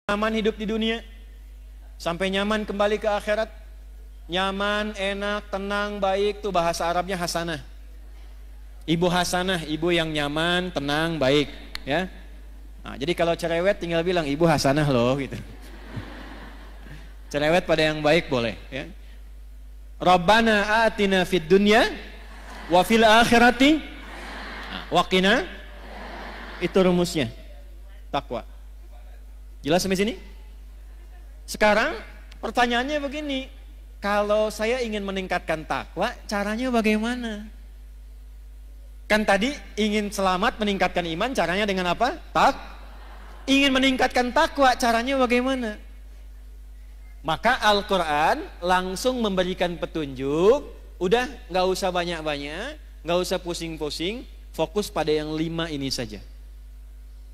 nyaman hidup di dunia sampai nyaman kembali ke akhirat. Nyaman, enak, tenang, baik, tuh bahasa Arabnya hasanah. Ibu hasanah, ibu yang nyaman, tenang, baik, ya. Nah, jadi kalau cerewet tinggal bilang ibu hasanah loh gitu. Cerewet pada yang baik boleh, ya. Rabbana atina fid dunya wa fil akhirati wa qina. Itu rumusnya. Takwa. Jelas sampai sini? Sekarang pertanyaannya begini, kalau saya ingin meningkatkan takwa, caranya bagaimana? Kan tadi ingin selamat meningkatkan iman, caranya dengan apa? Ingin meningkatkan takwa, caranya bagaimana? Maka Al-Quran langsung memberikan petunjuk. Udah gak usah banyak-banyak, gak usah pusing-pusing, fokus pada yang 5 ini saja.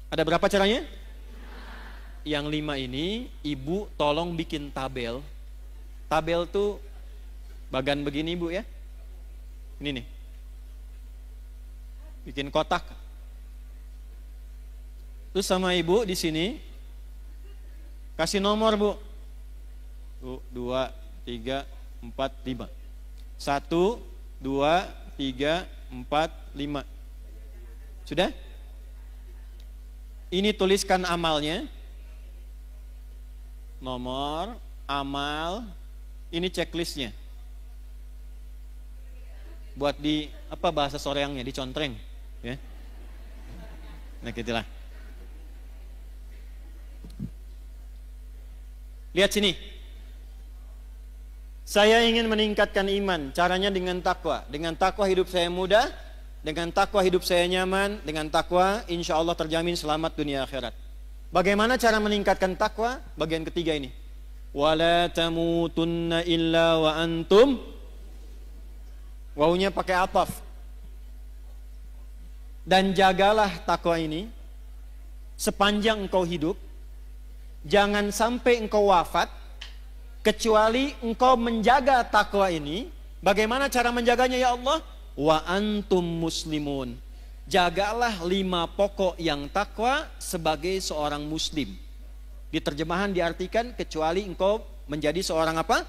Ada berapa caranya? Yang 5 ini, ibu tolong bikin tabel. Tabel tuh bagan begini ibu ya. Ini nih. Bikin kotak. Terus sama ibu di sini kasih nomor bu. 2, 3, 4, 5. 1, 2, 3, 4, 5. Sudah? Ini tuliskan amalnya. Nomor, amal, ini checklistnya. Buat di apa bahasa soreangnya, dicontreng, ya. Nah, gitulah. Lihat sini. Saya ingin meningkatkan iman, caranya dengan takwa. Dengan takwa hidup saya mudah, dengan takwa hidup saya nyaman, dengan takwa insya Allah terjamin selamat dunia akhirat. Bagaimana cara meningkatkan takwa? Bagian ketiga ini. Wala tamutunna illa wa antum. Wawunya pakai ataf. Dan jagalah takwa ini sepanjang engkau hidup. Jangan sampai engkau wafat kecuali engkau menjaga takwa ini. Bagaimana cara menjaganya ya Allah? Wa antum muslimun. Jagalah 5 pokok yang takwa sebagai seorang muslim. Di terjemahan diartikan kecuali engkau menjadi seorang apa?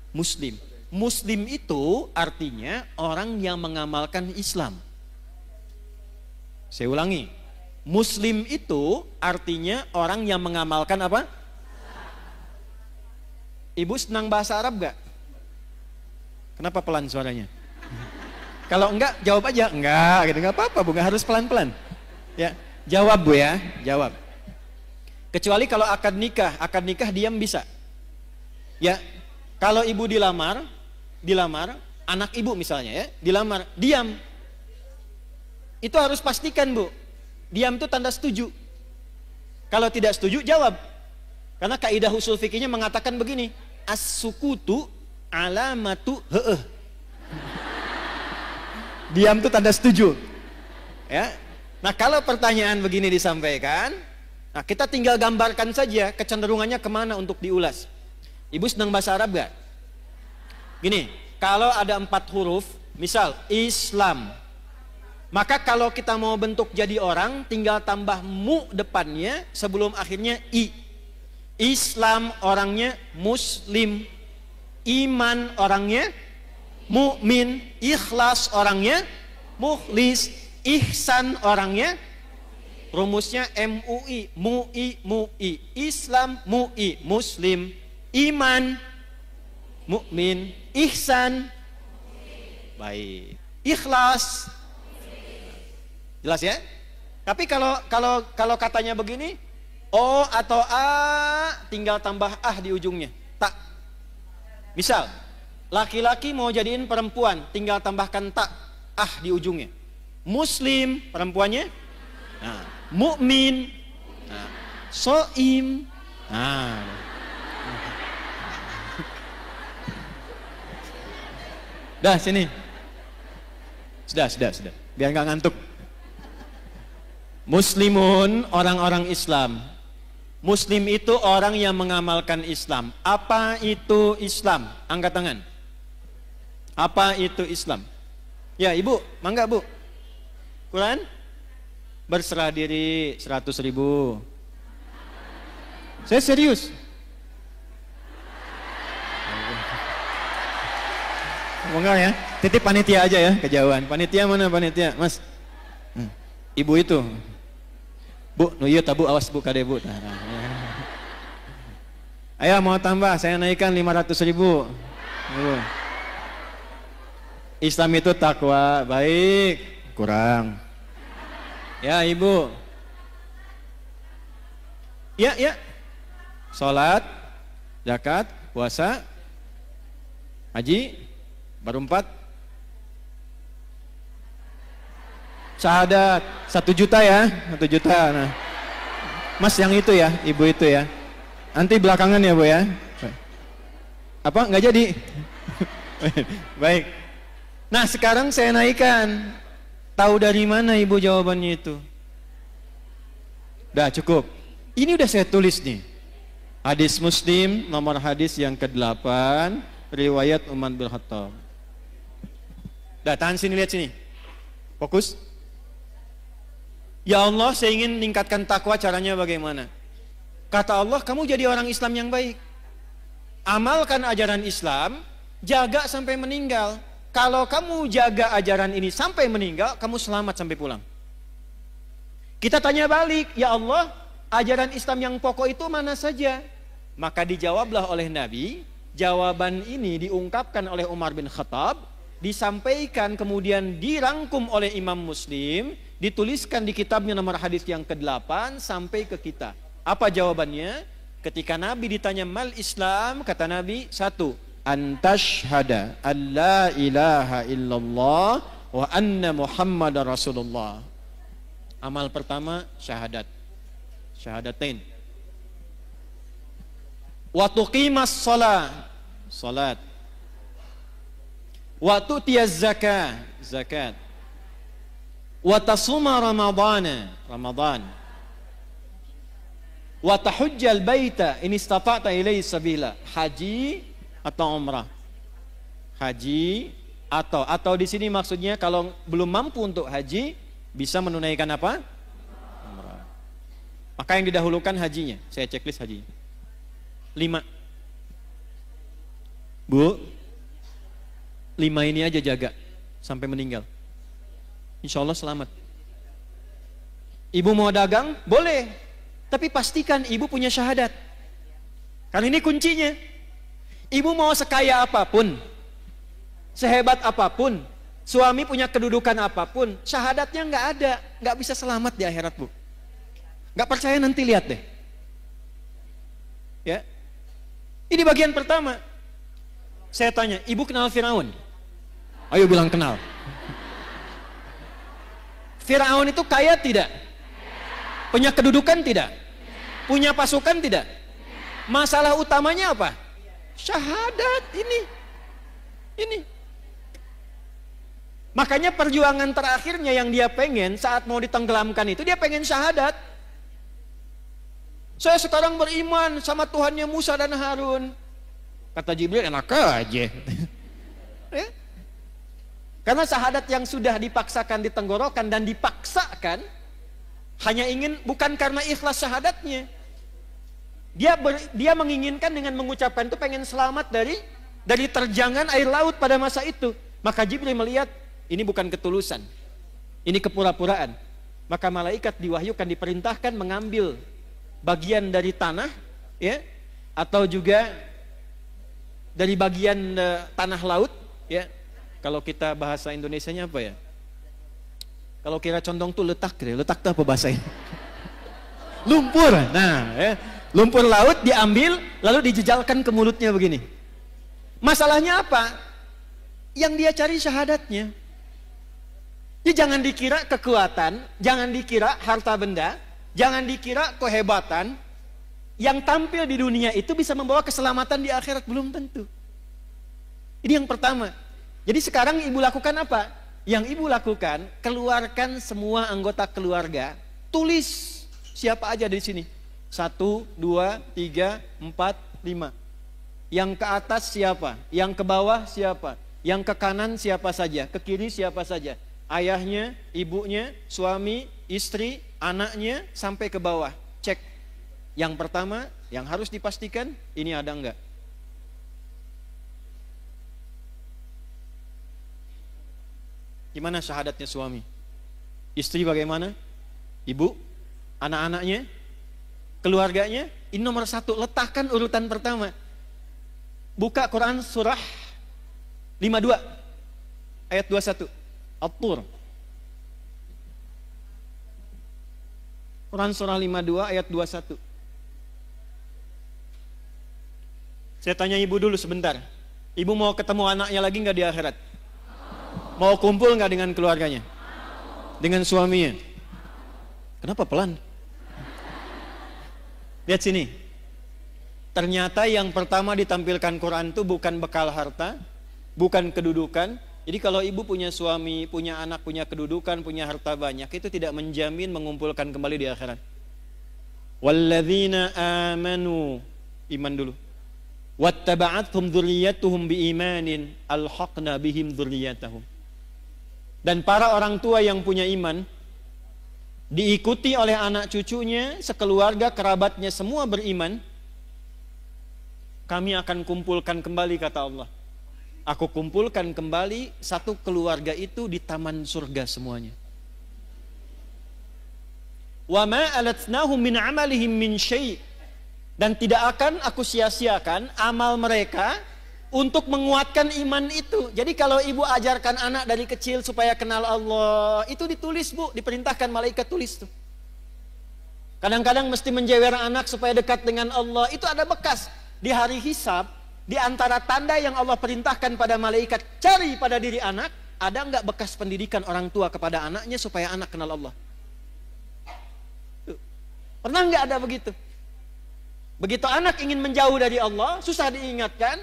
Muslim. Muslim itu artinya orang yang mengamalkan Islam. Saya ulangi. Muslim itu artinya orang yang mengamalkan apa? Ibu senang bahasa Arab gak? Kenapa pelan suaranya? Kalau enggak, jawab aja. Enggak, gitu. Enggak apa-apa, Bu. Enggak harus pelan-pelan. Ya, jawab, Bu ya. Jawab. Kecuali kalau akad nikah diam bisa. Ya, kalau ibu dilamar, anak ibu misalnya ya, dilamar, diam. Itu harus pastikan, Bu. Diam itu tanda setuju. Kalau tidak setuju, jawab. Karena kaidah usul fikihnya mengatakan begini, as-sukutu alamatu heeh. Diam itu tanda setuju. Ya. Nah, kalau pertanyaan begini disampaikan, nah kita tinggal gambarkan saja kecenderungannya kemana untuk diulas. Ibu senang bahasa Arab gak? Gini, kalau ada 4 huruf, misal Islam, maka kalau kita mau bentuk jadi orang, tinggal tambah mu depannya sebelum akhirnya i. Islam orangnya muslim, iman orangnya mukmin, ikhlas orangnya mukhlis, ihsan orangnya rumusnya MUI, MUI, Islam, MUI, muslim, iman, mukmin, ihsan, baik, ikhlas. Jelas ya? Tapi kalau katanya begini, O atau A tinggal tambah ah di ujungnya. Tak. Misal, laki-laki mau jadiin perempuan, tinggal tambahkan tak ah di ujungnya. Muslim perempuannya, nah, mukmin, nah, soim, nah. Dah sini. Sudah. Biar nggak ngantuk. Muslimun orang-orang Islam. Muslim itu orang yang mengamalkan Islam. Apa itu Islam? Angkat tangan. Apa itu Islam? Ya ibu, mangga bu. Quran? Berserah diri 100.000. Saya serius. Enggak ya, titip panitia aja ya, kejauhan. Panitia mana panitia? Mas, ibu itu. Bu, no iya tabu, awas bu kade bu. Ayo mau tambah, saya naikkan 500.000. Islam itu takwa, baik, kurang. Ya ibu. Ya. Sholat, zakat, puasa, haji, baru 4. Syahadat 1 juta ya, 1 juta. Nah, Mas yang itu ya, ibu itu ya. Nanti belakangan ya bu ya. Apa nggak jadi? Baik. Nah sekarang saya naikkan. Tahu dari mana ibu jawabannya itu? Udah cukup. Ini udah saya tulis nih. Hadis Muslim nomor hadis yang ke-8, riwayat Umar bin Khattab. Dah tahan sini, lihat sini. Fokus. Ya Allah, saya ingin meningkatkan takwa, caranya bagaimana? Kata Allah, kamu jadi orang Islam yang baik. Amalkan ajaran Islam, jaga sampai meninggal. Kalau kamu jaga ajaran ini sampai meninggal, kamu selamat sampai pulang. Kita tanya balik, ya Allah, ajaran Islam yang pokok itu mana saja? Maka dijawablah oleh Nabi, jawaban ini diungkapkan oleh Umar bin Khattab, disampaikan kemudian dirangkum oleh Imam Muslim, dituliskan di kitabnya nomor hadis yang ke-8 sampai ke kita. Apa jawabannya? Ketika Nabi ditanya mal Islam, kata Nabi, 1, antashhada an la ilaha illallah wa anna Muhammadar Rasulullah. Amal pertama syahadat, syahadatain. Wa tuqimas salat, wa tu'tiyaz zakat, wa tasuma ramadan, wa tahujjal baita in istata'ta ilaihi sabila. Haji atau umrah? Haji atau di sini maksudnya kalau belum mampu untuk haji bisa menunaikan apa? Umrah. Maka yang didahulukan hajinya. Saya checklist hajinya. 5. Bu, 5 ini aja jaga sampai meninggal. Insya Allah selamat. Ibu mau dagang? Boleh. Tapi pastikan ibu punya syahadat. Karena ini kuncinya. Ibu mau sekaya apapun, sehebat apapun, suami punya kedudukan apapun, syahadatnya nggak ada, nggak bisa selamat di akhirat bu. Nggak percaya nanti lihat deh. Ya, ini bagian pertama. Saya tanya, ibu kenal Firaun? Ayo bilang kenal. Firaun itu kaya tidak? Punya kedudukan tidak? Punya pasukan tidak? Masalah utamanya apa? Syahadat ini. Makanya perjuangan terakhirnya yang dia pengen saat mau ditenggelamkan itu, dia pengen syahadat. Saya sekarang beriman sama Tuhannya Musa dan Harun. Kata Jibril, enak aja. Ya? Karena syahadat yang sudah dipaksakan di tenggorokan dan dipaksakan, hanya ingin, bukan karena ikhlas syahadatnya. Dia menginginkan dengan mengucapkan itu pengen selamat dari terjangan air laut pada masa itu. Maka Jibril melihat ini bukan ketulusan, ini kepura-puraan. Maka malaikat diwahyukan, diperintahkan mengambil bagian dari tanah, ya, atau juga dari bagian tanah laut, ya. Kalau kita bahasa Indonesianya apa ya? Kalau kira condong tuh letak tuh apa bahasanya? Lumpur. Nah, ya. Lumpur laut diambil lalu dijejalkan ke mulutnya begini. Masalahnya apa? Yang dia cari syahadatnya. Jadi jangan dikira kekuatan, jangan dikira harta benda, jangan dikira kehebatan. Yang tampil di dunia itu bisa membawa keselamatan di akhirat, belum tentu. Ini yang pertama. Jadi sekarang ibu lakukan apa? Yang ibu lakukan, keluarkan semua anggota keluarga, tulis siapa aja di sini. 1, 2, 3, 4, 5. Yang ke atas siapa? Yang ke bawah siapa? Yang ke kanan siapa saja? Ke kiri siapa saja? Ayahnya, ibunya, suami, istri, anaknya, sampai ke bawah. Cek. Yang pertama, Yang harus dipastikan ini ada enggak. Gimana syahadatnya suami? Istri bagaimana? Ibu? Anak-anaknya? Keluarganya? Ini nomor 1, letakkan urutan pertama. Buka Quran surah 52 ayat 21. At-Tur. Quran surah 52 ayat 21. Saya tanya ibu dulu sebentar. Ibu mau ketemu anaknya lagi nggak di akhirat? Mau kumpul nggak dengan keluarganya? Dengan suaminya? Kenapa pelan? Lihat sini. Ternyata yang pertama ditampilkan Quran itu bukan bekal harta, bukan kedudukan. Jadi kalau ibu punya suami, punya anak, punya kedudukan, punya harta banyak, itu tidak menjamin mengumpulkan kembali di akhirat. Walladzina amanu, iman dulu. Wattaba'athum dzurriyyatuhum biimanin alhaqna bihim dzurriyyatahum. Dan para orang tua yang punya iman diikuti oleh anak cucunya, sekeluarga, kerabatnya semua beriman, kami akan kumpulkan kembali, kata Allah. Aku kumpulkan kembali satu keluarga itu di taman surga semuanya. Wa ma alatnahum min amalihim min syai'. Dan tidak akan aku sia-siakan amal mereka untuk menguatkan iman itu. Jadi kalau ibu ajarkan anak dari kecil supaya kenal Allah, itu ditulis, Bu, diperintahkan malaikat tulis tuh. Kadang-kadang mesti menjewer anak supaya dekat dengan Allah, itu ada bekas. Di hari hisab, di antara tanda yang Allah perintahkan pada malaikat cari pada diri anak, ada nggak bekas pendidikan orang tua kepada anaknya supaya anak kenal Allah? Pernah nggak ada begitu? Begitu anak ingin menjauh dari Allah, susah diingatkan.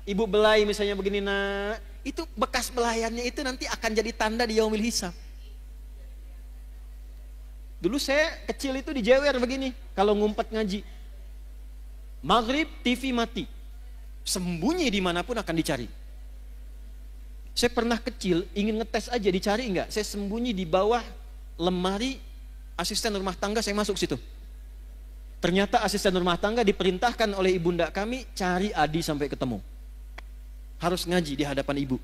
Ibu belai misalnya begini, nak, itu bekas belayannya itu nanti akan jadi tanda di yaumil hisab. Dulu saya kecil itu dijewer begini, kalau ngumpet ngaji. Maghrib TV mati, sembunyi dimanapun akan dicari. Saya pernah kecil ingin ngetes aja, dicari enggak? Saya sembunyi di bawah lemari asisten rumah tangga, saya masuk situ. Ternyata asisten rumah tangga diperintahkan oleh ibunda kami cari Adi sampai ketemu. Harus ngaji di hadapan ibu.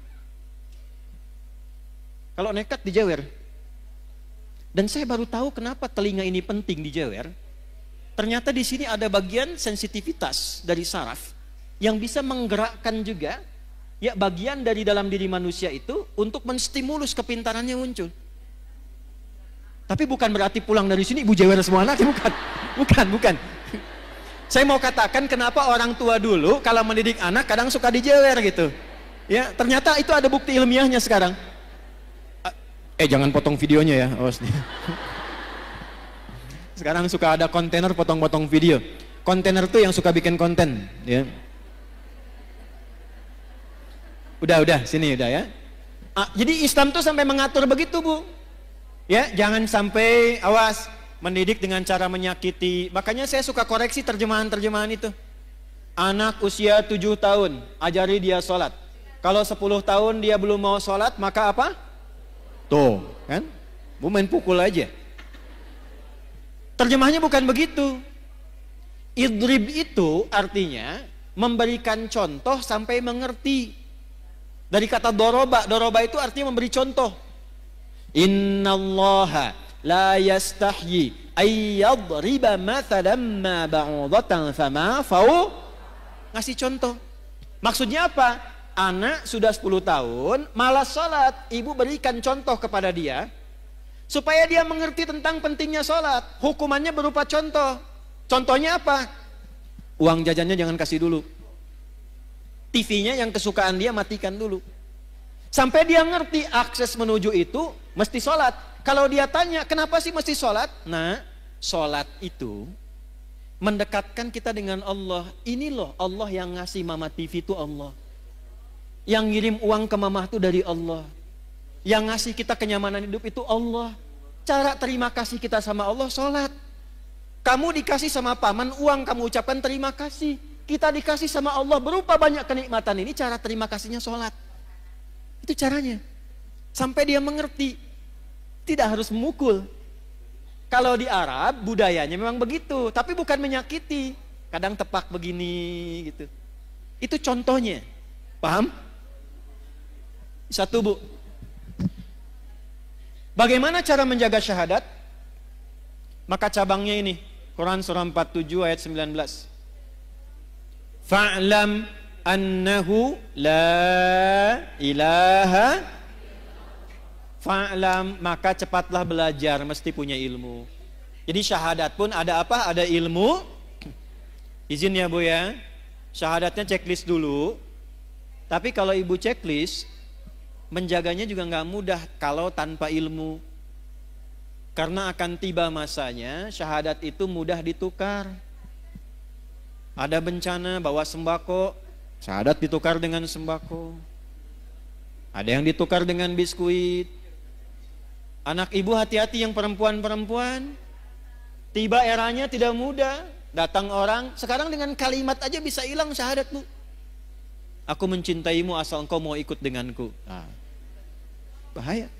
Kalau nekat dijewer. Dan saya baru tahu kenapa telinga ini penting dijewer. Ternyata di sini ada bagian sensitivitas dari saraf yang bisa menggerakkan juga ya bagian dari dalam diri manusia itu untuk menstimulus kepintarannya muncul. Tapi bukan berarti pulang dari sini ibu jewer semua anaknya, bukan. Saya mau katakan kenapa orang tua dulu kalau mendidik anak kadang suka dijewer gitu. Ya, ternyata itu ada bukti ilmiahnya sekarang. Jangan potong videonya ya. Sekarang suka ada kontainer potong-potong video. Kontainer tuh yang suka bikin konten, ya. Udah, sini udah ya. Jadi Islam tuh sampai mengatur begitu, Bu. Ya, jangan sampai awas mendidik dengan cara menyakiti. Makanya saya suka koreksi terjemahan-terjemahan itu. Anak usia 7 tahun, ajari dia sholat. Kalau 10 tahun dia belum mau sholat, maka apa? Tuh, kan? Bu main pukul aja. Terjemahnya bukan begitu. Idrib itu artinya memberikan contoh sampai mengerti. Dari kata doroba itu artinya memberi contoh. Innallaha la yastahyi ayyadriba mathalan ma ba'udatan fama fau. Ngasih contoh. Maksudnya apa? Anak sudah 10 tahun malas sholat, ibu berikan contoh kepada dia supaya dia mengerti tentang pentingnya sholat. Hukumannya berupa contoh. Contohnya apa? Uang jajannya jangan kasih dulu, TV-nya yang kesukaan dia matikan dulu, sampai dia ngerti akses menuju itu mesti sholat. Kalau dia tanya kenapa sih mesti sholat, nah sholat itu mendekatkan kita dengan Allah. Ini loh Allah yang ngasih mama TV itu Allah, yang ngirim uang ke mama itu dari Allah, yang ngasih kita kenyamanan hidup itu Allah. Cara terima kasih kita sama Allah sholat. Kamu dikasih sama paman uang, kamu ucapkan terima kasih. Kita dikasih sama Allah berupa banyak kenikmatan, ini cara terima kasihnya sholat. Itu caranya. Sampai dia mengerti. Tidak harus memukul. Kalau di Arab budayanya memang begitu, tapi bukan menyakiti. Kadang tepak begini gitu. Itu contohnya. Paham? Satu, Bu. Bagaimana cara menjaga syahadat? Maka cabangnya ini, Quran surah 47 ayat 19. Fa'lam annahu la ilaha. Fa'lam, maka cepatlah belajar, mesti punya ilmu. Jadi syahadat pun ada apa? Ada ilmu. Izin ya Bu ya, syahadatnya checklist dulu. Tapi kalau ibu checklist, menjaganya juga nggak mudah kalau tanpa ilmu. Karena akan tiba masanya syahadat itu mudah ditukar. Ada bencana bawa sembako, syahadat ditukar dengan sembako. Ada yang ditukar dengan biskuit. Anak ibu hati-hati yang perempuan-perempuan. Tiba eranya tidak mudah. Datang orang, sekarang dengan kalimat aja bisa hilang syahadat, Bu. Aku mencintaimu asal engkau mau ikut denganku. Nah, bahaya.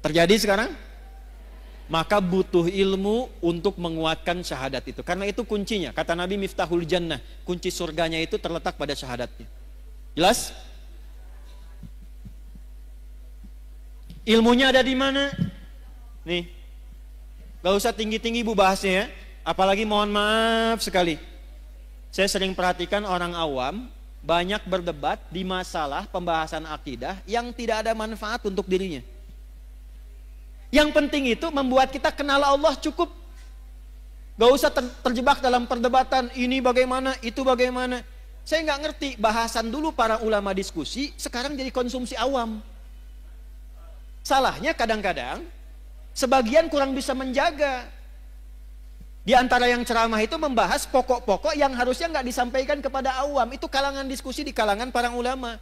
Terjadi sekarang? Maka butuh ilmu untuk menguatkan syahadat itu. Karena itu kuncinya. Kata Nabi, Miftahul Jannah, kunci surganya itu terletak pada syahadatnya. Jelas? Ilmunya ada di mana? Nih, gak usah tinggi-tinggi Bu bahasnya ya. Apalagi mohon maaf sekali, saya sering perhatikan orang awam banyak berdebat di masalah pembahasan akidah yang tidak ada manfaat untuk dirinya. Yang penting itu membuat kita kenal Allah cukup. Gak usah terjebak dalam perdebatan ini bagaimana, itu bagaimana. Saya nggak ngerti, bahasan dulu para ulama diskusi, sekarang jadi konsumsi awam. Salahnya kadang-kadang sebagian kurang bisa menjaga. Di antara yang ceramah itu membahas pokok-pokok yang harusnya nggak disampaikan kepada awam. Itu kalangan diskusi di kalangan para ulama.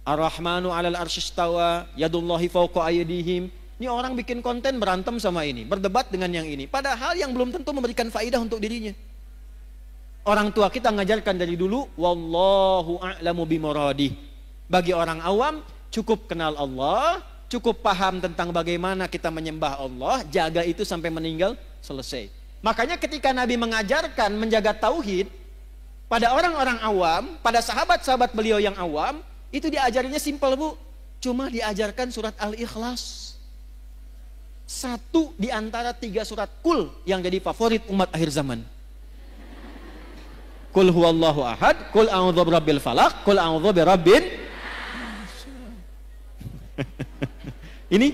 Ar-Rahmanu 'alal arsy istawa, yadullahi fawqa aydihim. Ini orang bikin konten berantem sama ini, berdebat dengan yang ini. Padahal yang belum tentu memberikan faidah untuk dirinya. Orang tua kita ngajarkan dari dulu, wallahu a'lamu bimuradih. Bagi orang awam cukup kenal Allah, cukup paham tentang bagaimana kita menyembah Allah, jaga itu sampai meninggal, selesai. Makanya ketika Nabi mengajarkan menjaga tauhid pada orang-orang awam, pada sahabat-sahabat beliau yang awam, itu diajarinnya simpel, Bu. Cuma diajarkan surat Al-Ikhlas. Satu di antara 3 surat Qul yang jadi favorit umat akhir zaman. Qul huwallahu ahad, Qul a'udzu birabbil falaq, Qul a'udzu birabbin. Ini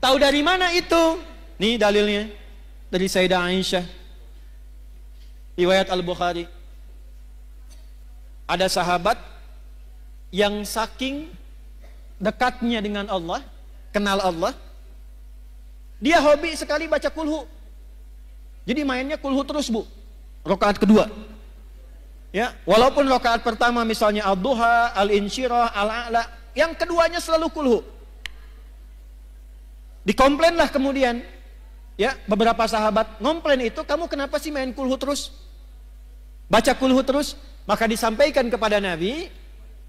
tahu dari mana itu? Nih dalilnya dari Sayyidah Aisyah, riwayat Al-Bukhari. Ada sahabat yang saking dekatnya dengan Allah, kenal Allah, dia hobi sekali baca kulhu. Jadi mainnya kulhu terus, Bu. Rakaat kedua. Ya, walaupun rakaat pertama misalnya Ad-Duha, Al-Insyirah, Al-A'la, yang keduanya selalu kulhu. Dikomplainlah kemudian, ya, beberapa sahabat ngomplain itu, kamu kenapa sih main kulhu terus? Baca kulhu terus? Maka disampaikan kepada Nabi,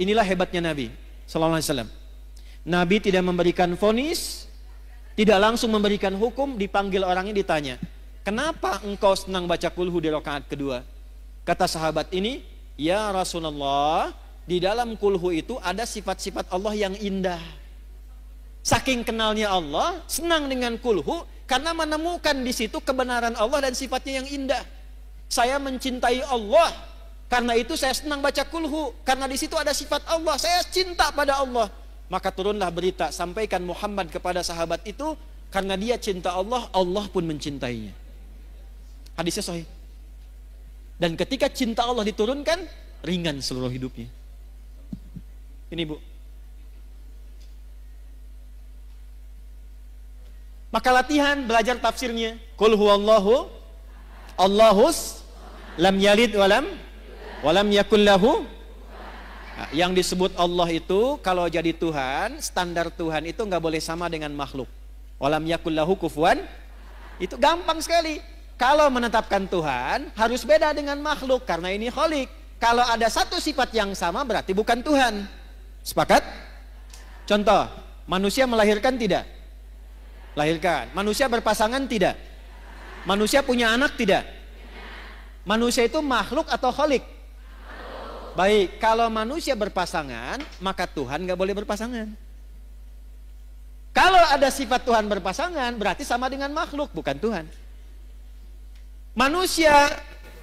inilah hebatnya Nabi sallallahu alaihi wasallam. Nabi tidak memberikan vonis, tidak langsung memberikan hukum, dipanggil orangnya ditanya, kenapa engkau senang baca kulhu di rakaat kedua? Kata sahabat ini, ya Rasulullah, di dalam kulhu itu ada sifat-sifat Allah yang indah. Saking kenalnya Allah, senang dengan kulhu karena menemukan di situ kebenaran Allah dan sifatnya yang indah. Saya mencintai Allah, karena itu saya senang baca kulhu, karena di situ ada sifat Allah, saya cinta pada Allah. Maka turunlah berita, sampaikan Muhammad kepada sahabat itu, karena dia cinta Allah, Allah pun mencintainya. Hadisnya sahih. Dan ketika cinta Allah diturunkan, ringan seluruh hidupnya. Ini, Bu. Maka latihan belajar tafsirnya. Qul huwallahu Allahus lam yalid walam yakul lahu. Nah, yang disebut Allah itu kalau jadi Tuhan, standar Tuhan itu nggak boleh sama dengan makhluk. Walam yakul lahu kufuwan. Itu gampang sekali. Kalau menetapkan Tuhan harus beda dengan makhluk karena ini khalik. Kalau ada satu sifat yang sama berarti bukan Tuhan. Sepakat? Contoh, manusia melahirkan tidak? Lahirkan. Manusia berpasangan tidak? Manusia punya anak tidak? Manusia itu makhluk atau khalik? Baik, kalau manusia berpasangan, maka Tuhan nggak boleh berpasangan. Kalau ada sifat Tuhan berpasangan, berarti sama dengan makhluk, bukan Tuhan. Manusia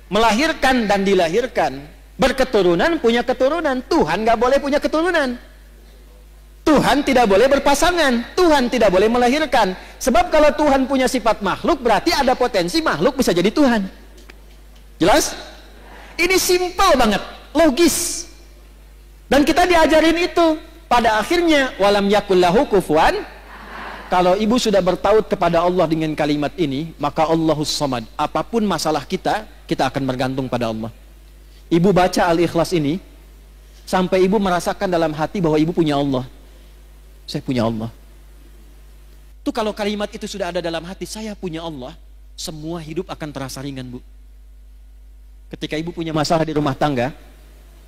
melahirkan dan dilahirkan, berketurunan, punya keturunan. Tuhan nggak boleh punya keturunan. Tuhan tidak boleh berpasangan. Tuhan tidak boleh melahirkan. Sebab kalau Tuhan punya sifat makhluk, berarti ada potensi makhluk bisa jadi Tuhan. Jelas? Ini simpel banget, logis. Dan kita diajarin itu. Pada akhirnya, walam yakullahu kufuwan. Kalau ibu sudah bertaut kepada Allah dengan kalimat ini, maka Allahus Samad. Apapun masalah kita akan bergantung pada Allah. Ibu baca Al-Ikhlas ini, sampai ibu merasakan dalam hati bahwa ibu punya Allah. Saya punya Allah. Itu kalau kalimat itu sudah ada dalam hati, saya punya Allah, semua hidup akan terasa ringan, Bu. Ketika ibu punya masalah di rumah tangga,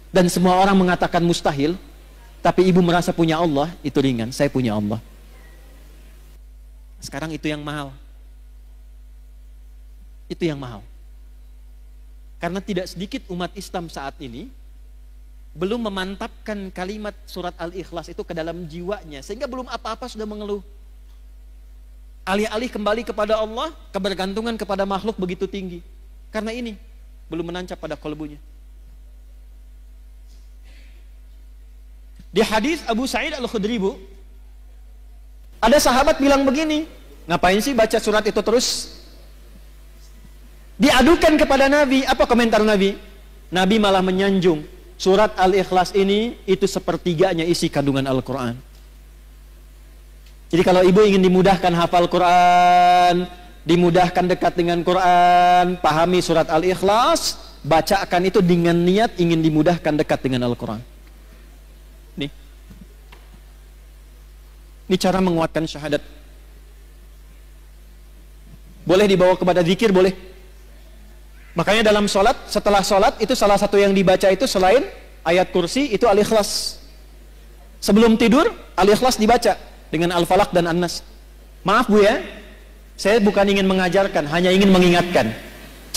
dan semua orang mengatakan mustahil, tapi ibu merasa punya Allah, itu ringan, saya punya Allah. Sekarang itu yang mahal. Itu yang mahal. Karena tidak sedikit umat Islam saat ini belum memantapkan kalimat surat Al-Ikhlas itu ke dalam jiwanya, sehingga belum apa-apa sudah mengeluh. Alih-alih kembali kepada Allah, kebergantungan kepada makhluk begitu tinggi. Karena ini belum menancap pada kalbunya. Di hadis Abu Sa'id Al-Khudri, Bu, ada sahabat bilang begini, ngapain sih baca surat itu terus? Diadukan kepada Nabi, apa komentar Nabi? Nabi malah menyanjung, surat Al-Ikhlas ini itu sepertiganya isi kandungan Al-Quran. Jadi kalau ibu ingin dimudahkan hafal Quran, dimudahkan dekat dengan Quran, pahami surat Al-Ikhlas, bacakan itu dengan niat ingin dimudahkan dekat dengan Al-Quran. Ini cara menguatkan syahadat. Boleh dibawa kepada zikir, boleh. Makanya dalam sholat, setelah sholat itu salah satu yang dibaca itu selain ayat kursi itu Al-Ikhlas. Sebelum tidur Al-Ikhlas dibaca dengan Al-Falaq dan An-Nas. Maaf Bu ya, saya bukan ingin mengajarkan, hanya ingin mengingatkan.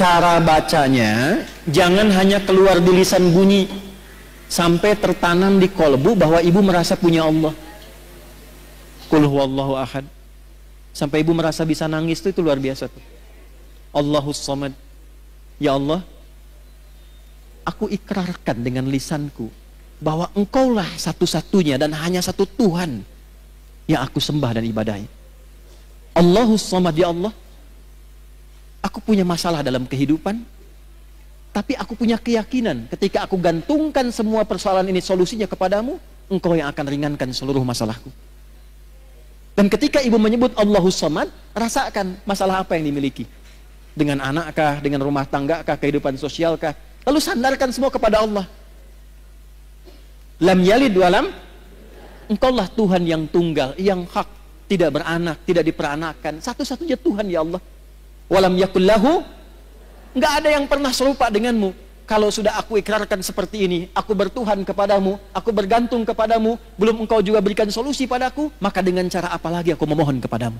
Cara bacanya jangan hanya keluar di lisan bunyi, sampai tertanam di kolbu bahwa ibu merasa punya Allah. Qul huwallahu ahad. Sampai ibu merasa bisa nangis itu luar biasa tuh. Allahus Samad. Ya Allah, aku ikrarkan dengan lisanku bahwa Engkaulah satu-satunya dan hanya satu Tuhan yang aku sembah dan ibadahi. Allahus Samad, ya Allah, aku punya masalah dalam kehidupan, tapi aku punya keyakinan ketika aku gantungkan semua persoalan ini solusinya kepadamu, Engkau yang akan ringankan seluruh masalahku. Dan ketika ibu menyebut Allahus Samad, rasakan masalah apa yang dimiliki. Dengan anakkah, dengan rumah tanggakah, kehidupan sosialkah. Lalu sandarkan semua kepada Allah. Lam yalid walam, Engkaulah Tuhan yang tunggal, yang hak, tidak beranak, tidak diperanakan. Satu-satunya Tuhan, ya Allah. Walam yakullahu, enggak ada yang pernah serupa denganmu. Kalau sudah aku ikrarkan seperti ini, aku bertuhan kepadamu, aku bergantung kepadamu, belum Engkau juga berikan solusi padaku, maka dengan cara apa lagi aku memohon kepadamu?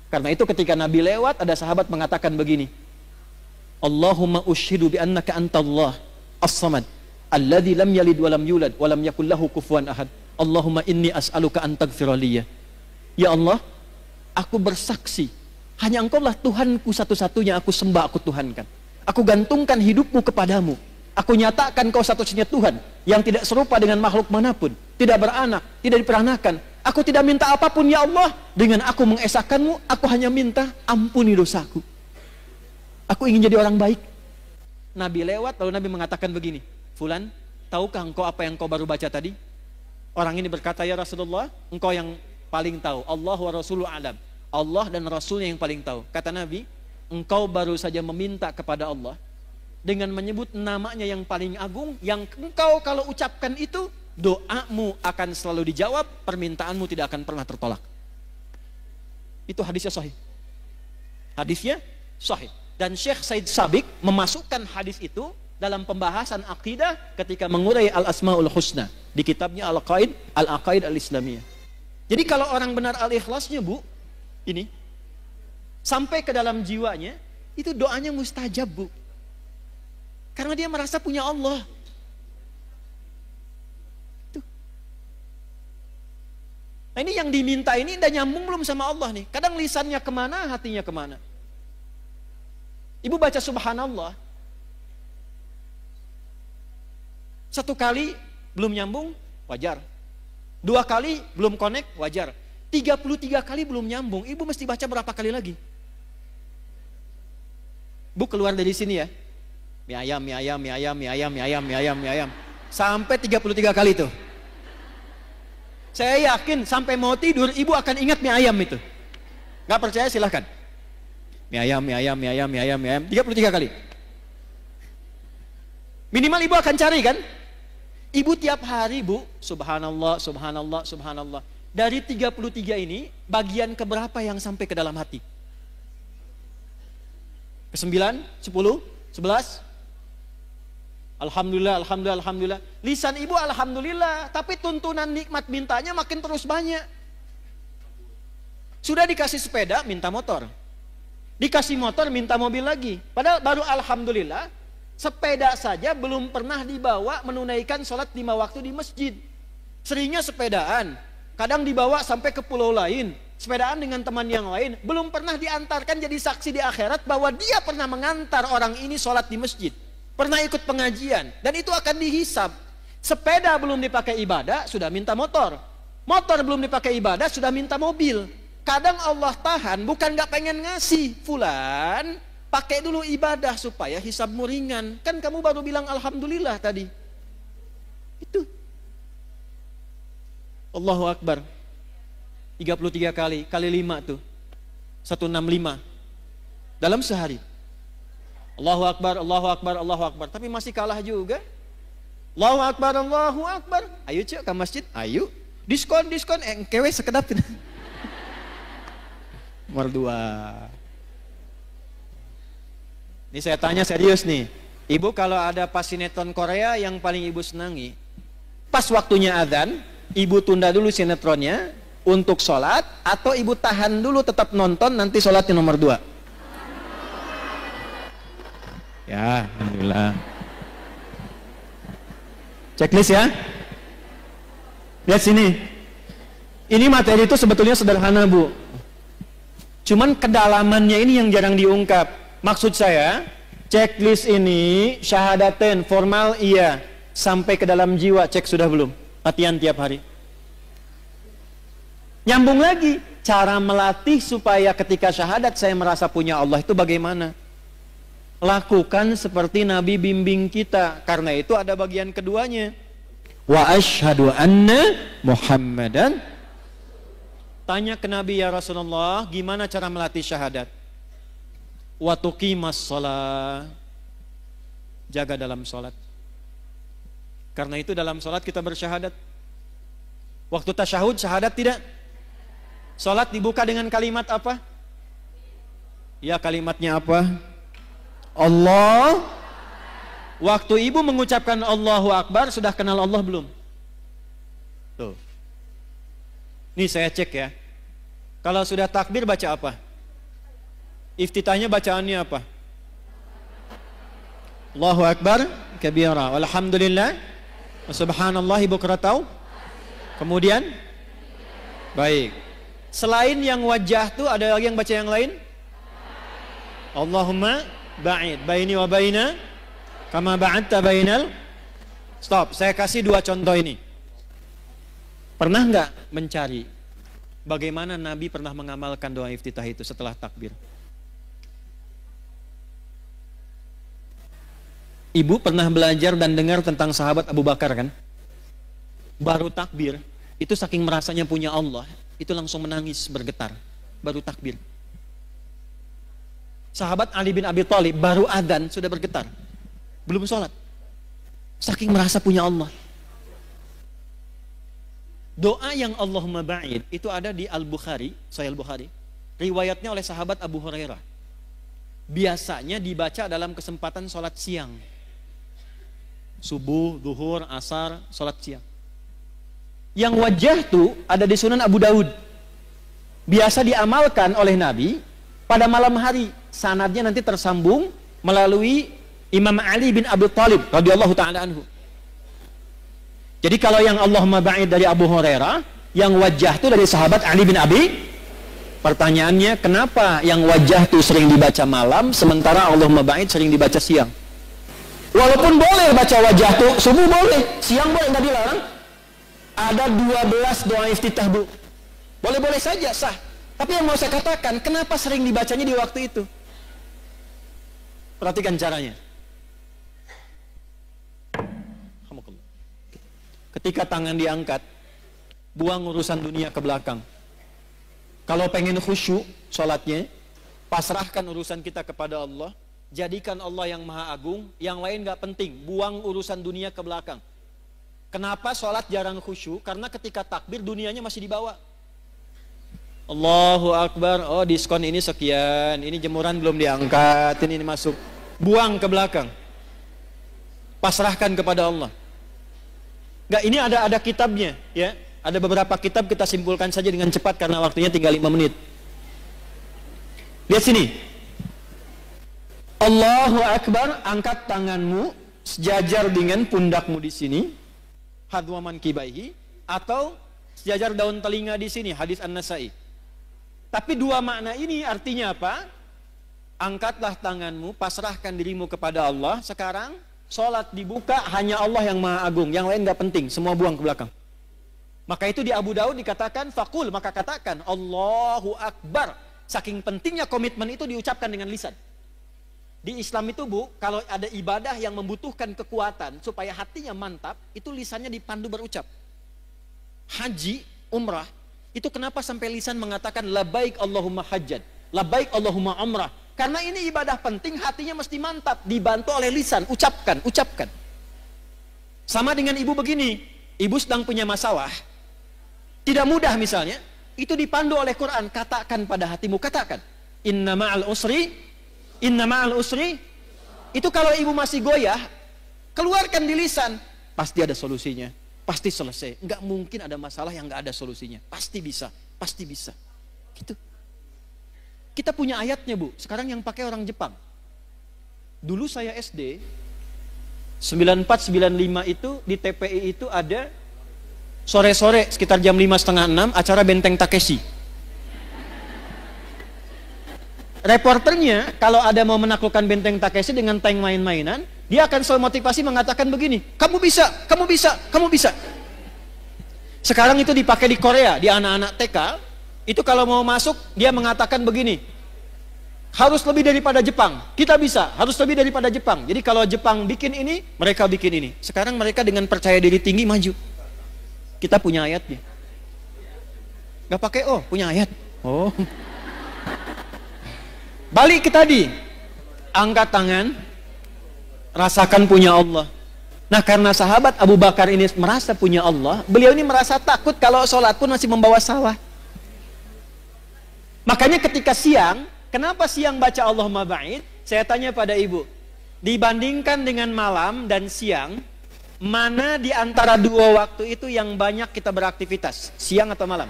Karena itu ketika Nabi lewat, ada sahabat mengatakan begini, Allahumma ushidu bi annaka antallah as-samad alladzi lam yalid wa lam yulad wa lam yakul lahu kufuwan ahad. Allahumma inni as'aluka an taghfira liya. Ya Allah, aku bersaksi hanya Engkaulah Tuhanku satu-satunya, aku sembah, aku tuhankan. Aku gantungkan hidupmu kepadamu. Aku nyatakan Kau satu-satunya Tuhan yang tidak serupa dengan makhluk manapun, tidak beranak, tidak diperanakan. Aku tidak minta apapun, ya Allah. Dengan aku mengesahkanmu, aku hanya minta ampuni dosaku. Aku ingin jadi orang baik. Nabi lewat, lalu Nabi mengatakan begini, Fulan, tahukah engkau apa yang kau baru baca tadi? Orang ini berkata, ya Rasulullah, engkau yang paling tahu. Allah wa Rasuluhu a'lam. Allah dan Rasulnya yang paling tahu. Kata Nabi, engkau baru saja meminta kepada Allah dengan menyebut namanya yang paling agung, yang engkau kalau ucapkan itu, doamu akan selalu dijawab, permintaanmu tidak akan pernah tertolak. Itu hadisnya sahih. Hadisnya sahih. Dan Syekh Said Sabiq memasukkan hadis itu dalam pembahasan akidah ketika mengurai Al-Asmaul Husna di kitabnya Al-Aqaid Al-Islamiyah. Jadi kalau orang benar al-ikhlasnya Bu, ini sampai ke dalam jiwanya, itu doanya mustajab Bu. Karena dia merasa punya Allah. Tuh. Nah ini yang diminta ini udah nyambung belum sama Allah nih. Kadang lisannya kemana, hatinya kemana. Ibu baca subhanallah. Satu kali belum nyambung, wajar. 2 kali belum connect, wajar. 33 kali belum nyambung, ibu mesti baca berapa kali lagi? Bu keluar dari sini ya. Mie ayam, mie ayam, mie ayam, mie ayam, mie ayam, mie ayam, mie ayam. Sampai 33 kali itu. Saya yakin sampai mau tidur ibu akan ingat mie ayam itu. Gak percaya silahkan. Mie ayam, mie ayam, mie ayam, mie ayam, mie ayam. 33 kali. Minimal ibu akan cari kan? Ibu tiap hari Bu, subhanallah, subhanallah, subhanallah. Dari 33 ini, bagian keberapa yang sampai ke dalam hati? Ke-9, 10, 11? Alhamdulillah, alhamdulillah, alhamdulillah. Lisan ibu alhamdulillah, tapi tuntunan nikmat mintanya makin terus banyak. Sudah dikasih sepeda, minta motor. Dikasih motor, minta mobil lagi. Padahal baru alhamdulillah, sepeda saja belum pernah dibawa menunaikan sholat 5 waktu di masjid. Seringnya sepedaan, kadang dibawa sampai ke pulau lain, sepedaan dengan teman yang lain, belum pernah diantarkan jadi saksi di akhirat bahwa dia pernah mengantar orang ini sholat di masjid, pernah ikut pengajian, dan itu akan dihisab. Sepeda belum dipakai ibadah, sudah minta motor. Motor belum dipakai ibadah, sudah minta mobil. Kadang Allah tahan, bukan gak pengen ngasih. Fulan, pakai dulu ibadah supaya hisabmu ringan. Kan kamu baru bilang alhamdulillah tadi. Itu. Allahu Akbar. 33 kali, kali 5 tuh. 165. Dalam sehari. Allahu Akbar, Allahu Akbar, Allahu Akbar. Tapi masih kalah juga. Allahu Akbar, Allahu Akbar. Ayo cek ke masjid, ayo. Diskon, diskon, kewe sekedap. Nomor 2. Ini saya tanya serius nih. Ibu kalau ada pas sinetron Korea yang paling ibu senangi, pas waktunya azan, ibu tunda dulu sinetronnya untuk sholat, atau ibu tahan dulu tetap nonton nanti sholatnya nomor 2? Ya, alhamdulillah. Checklist ya. Lihat sini. Ini materi itu sebetulnya sederhana Bu. Cuman kedalamannya ini yang jarang diungkap. Maksud saya, checklist ini syahadaten formal iya, sampai ke dalam jiwa cek sudah belum? Latihan tiap hari. Nyambung lagi, cara melatih supaya ketika syahadat saya merasa punya Allah itu bagaimana? Lakukan seperti Nabi bimbing kita. Karena itu ada bagian keduanya. Wa asyhadu anna Muhammadan. Tanya ke Nabi, ya Rasulullah, gimana cara melatih syahadat? Wa tuqimas shalah. Jaga dalam sholat. Karena itu dalam sholat kita bersyahadat. Waktu tasyahud syahadat tidak? Sholat dibuka dengan kalimat apa? Ya, kalimatnya apa? Allah. Waktu ibu mengucapkan Allahu Akbar, sudah kenal Allah belum? Tuh. Nih saya cek ya. Kalau sudah takbir baca apa? Iftitahnya bacaannya apa? Allahu Akbar kabira walhamdulillah wa subhanallahi bukratau. Kemudian baik. Selain yang wajah tuh ada lagi yang baca yang lain? Allahumma ba'id baini wa baina kama ba'adta bainal. Stop, saya kasih 2 contoh ini. Pernah nggak mencari bagaimana Nabi pernah mengamalkan doa iftitah itu setelah takbir? Ibu pernah belajar dan dengar tentang sahabat Abu Bakar kan? Baru takbir, itu saking merasanya punya Allah, itu langsung menangis bergetar. Baru takbir. Sahabat Ali bin Abi Thalib baru adzan sudah bergetar. Belum sholat. Saking merasa punya Allah. Doa yang Allahumma ba'id itu ada di Al-Bukhari, Sahih Al-Bukhari. Riwayatnya oleh sahabat Abu Hurairah. Biasanya dibaca dalam kesempatan sholat siang. Subuh, duhur, asar, sholat siang. Yang wajah tuh ada di Sunan Abu Daud. Biasa diamalkan oleh Nabi pada malam hari. Sanadnya nanti tersambung melalui Imam Ali bin Abi Thalib radhiyallahu taala anhu. Jadi kalau yang Allahumma ba'id dari Abu Hurairah, yang wajah itu dari sahabat Ali bin Abi. Pertanyaannya, kenapa yang wajah itu sering dibaca malam, sementara Allahumma ba'id sering dibaca siang? Walaupun boleh baca wajah itu, subuh boleh, siang boleh, nggak dilarang. Ada 12 doa iftitah, Bu. Boleh-boleh saja, sah. Tapi yang mau saya katakan, kenapa sering dibacanya di waktu itu? Perhatikan caranya. Ketika tangan diangkat, buang urusan dunia ke belakang. Kalau pengen khusyuk sholatnya, pasrahkan urusan kita kepada Allah. Jadikan Allah yang maha agung, yang lain gak penting. Buang urusan dunia ke belakang. Kenapa sholat jarang khusyuk? Karena ketika takbir dunianya masih dibawa. Allahu Akbar, oh diskon ini sekian, ini jemuran belum diangkat, ini masuk. Buang ke belakang. Pasrahkan kepada Allah. Enggak, ini ada kitabnya, ya. Ada beberapa kitab, kita simpulkan saja dengan cepat karena waktunya tinggal 5 menit. Lihat sini. Allahu Akbar, angkat tanganmu sejajar dengan pundakmu di sini, hadwaman kibaihi, atau sejajar daun telinga di sini, hadis An-Nasai. Tapi dua makna ini artinya apa? Angkatlah tanganmu, pasrahkan dirimu kepada Allah. Sekarang sholat dibuka, hanya Allah yang maha agung, yang lain gak penting, semua buang ke belakang. Maka itu di Abu Daud dikatakan fakul, maka katakan Allahu Akbar. Saking pentingnya komitmen itu diucapkan dengan lisan. Di Islam itu, Bu, kalau ada ibadah yang membutuhkan kekuatan supaya hatinya mantap, itu lisannya dipandu berucap. Haji, umrah, itu kenapa sampai lisan mengatakan labaik Allahumma hajjad, labaik Allahumma umrah? Karena ini ibadah penting, hatinya mesti mantap, dibantu oleh lisan, ucapkan, ucapkan. Sama dengan ibu begini, ibu sedang punya masalah, tidak mudah misalnya, itu dipandu oleh Quran, katakan pada hatimu, katakan, inna ma'al usri, itu kalau ibu masih goyah, keluarkan di lisan, pasti ada solusinya, pasti selesai. Nggak mungkin ada masalah yang nggak ada solusinya, pasti bisa, gitu. Kita punya ayatnya, Bu. Sekarang yang pakai orang Jepang. Dulu saya SD 94-95 itu di TPI itu ada sore-sore sekitar jam 5:30 acara Benteng Takeshi. Reporternya kalau ada mau menaklukkan Benteng Takeshi dengan tank main-mainan, dia akan selalu motivasi mengatakan begini, kamu bisa, kamu bisa, kamu bisa. Sekarang itu dipakai di Korea, di anak-anak TK, itu kalau mau masuk dia mengatakan begini, harus lebih daripada Jepang, kita bisa, harus lebih daripada Jepang. Jadi kalau Jepang bikin ini, mereka bikin ini. Sekarang mereka dengan percaya diri tinggi maju. Kita punya ayatnya. Gak pakai punya ayat. Oh. Balik ke tadi, angkat tangan, rasakan punya Allah. Nah, karena sahabat Abu Bakar ini merasa punya Allah, beliau ini merasa takut kalau sholat pun masih membawa salah. Makanya ketika siang, kenapa siang baca Allahumma ba'id? Saya tanya pada ibu, dibandingkan dengan malam dan siang, mana di antara dua waktu itu yang banyak kita beraktivitas, siang atau malam?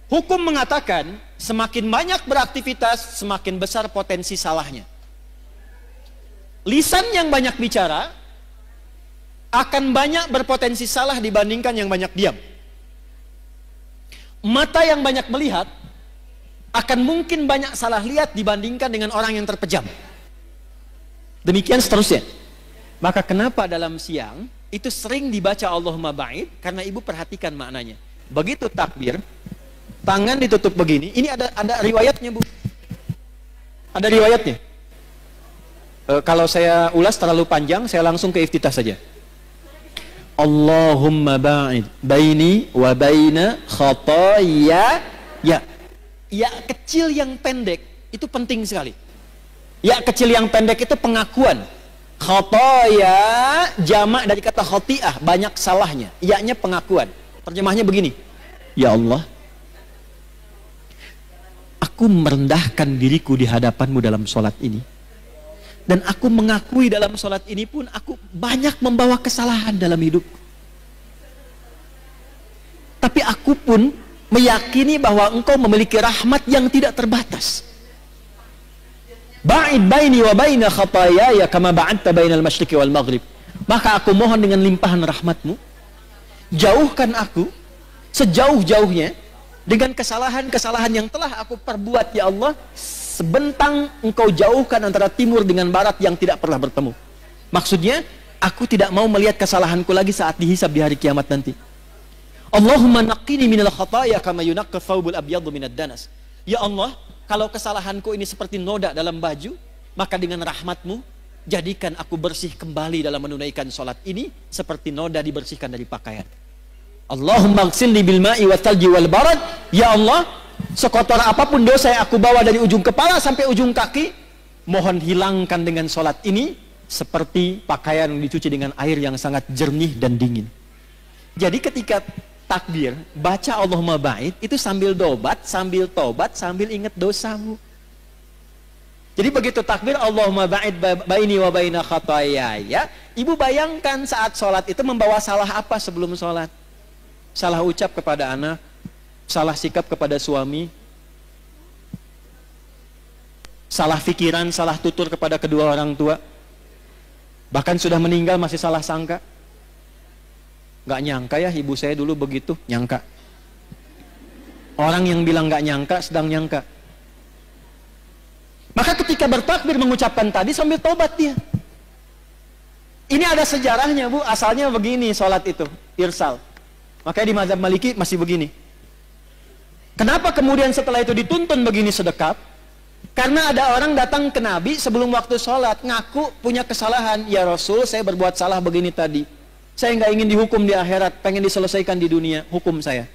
Hukum mengatakan, semakin banyak beraktivitas, semakin besar potensi salahnya. Lisan yang banyak bicara, akan banyak berpotensi salah dibandingkan yang banyak diam. Mata yang banyak melihat, akan mungkin banyak salah lihat dibandingkan dengan orang yang terpejam. Demikian seterusnya. Maka kenapa dalam siang, itu sering dibaca Allahumma ba'id, karena ibu perhatikan maknanya. Begitu takbir, tangan ditutup begini. Ini ada riwayatnya, Bu. Ada riwayatnya. Kalau saya ulas terlalu panjang, saya langsung ke iftitah saja. Allahumma ba'id baini wa baina khataaya. Ya kecil yang pendek itu penting sekali. Ya kecil yang pendek itu pengakuan. Khataaya jamak dari kata khati'ah, banyak salahnya. Ya-nya pengakuan. Terjemahnya begini. Ya Allah, aku merendahkan diriku di hadapanmu dalam sholat ini. Dan aku mengakui dalam sholat ini pun aku banyak membawa kesalahan dalam hidupku. Tapi aku pun meyakini bahwa engkau memiliki rahmat yang tidak terbatas. Ba'id baini wa baina khatayaya kama ba'adta bainal masyriqi wal maghrib. Maka aku mohon dengan limpahan rahmatmu, jauhkan aku sejauh-jauhnya dengan kesalahan-kesalahan yang telah aku perbuat, ya Allah. Sebentang engkau jauhkan antara timur dengan barat yang tidak pernah bertemu. Maksudnya, aku tidak mau melihat kesalahanku lagi saat dihisab di hari kiamat nanti. Allahumma naqqini minal khataya kama yunaqqa thawbul abyadu minad danas. Ya Allah, kalau kesalahanku ini seperti noda dalam baju, maka dengan rahmatmu, jadikan aku bersih kembali dalam menunaikan sholat ini, seperti noda dibersihkan dari pakaian. Allahumma ghsilni bil ma'i wa thalji wal barad. Ya Allah, sekotor apapun dosa yang aku bawa dari ujung kepala sampai ujung kaki, mohon hilangkan dengan sholat ini, seperti pakaian yang dicuci dengan air yang sangat jernih dan dingin. Jadi ketika takbir, baca Allahumma ba'id, itu sambil dobat, sambil tobat, sambil ingat dosamu. Jadi begitu takbir Allahumma ba'id baini wa baina khatayaya, ibu bayangkan saat sholat itu membawa salah apa sebelum sholat? Salah ucap kepada anak, salah sikap kepada suami, salah pikiran, salah tutur kepada kedua orang tua, bahkan sudah meninggal masih salah sangka. Gak nyangka ya ibu saya dulu begitu, nyangka. Orang yang bilang gak nyangka sedang nyangka. Maka ketika bertakbir mengucapkan tadi sambil tobat dia. Ini ada sejarahnya bu, asalnya begini sholat itu, irsal. Makanya di mazhab Maliki masih begini. Kenapa kemudian setelah itu dituntun begini sedekap? Karena ada orang datang ke Nabi sebelum waktu sholat, ngaku punya kesalahan. Ya Rasul, saya berbuat salah begini tadi. Saya nggak ingin dihukum di akhirat, pengen diselesaikan di dunia, hukum saya.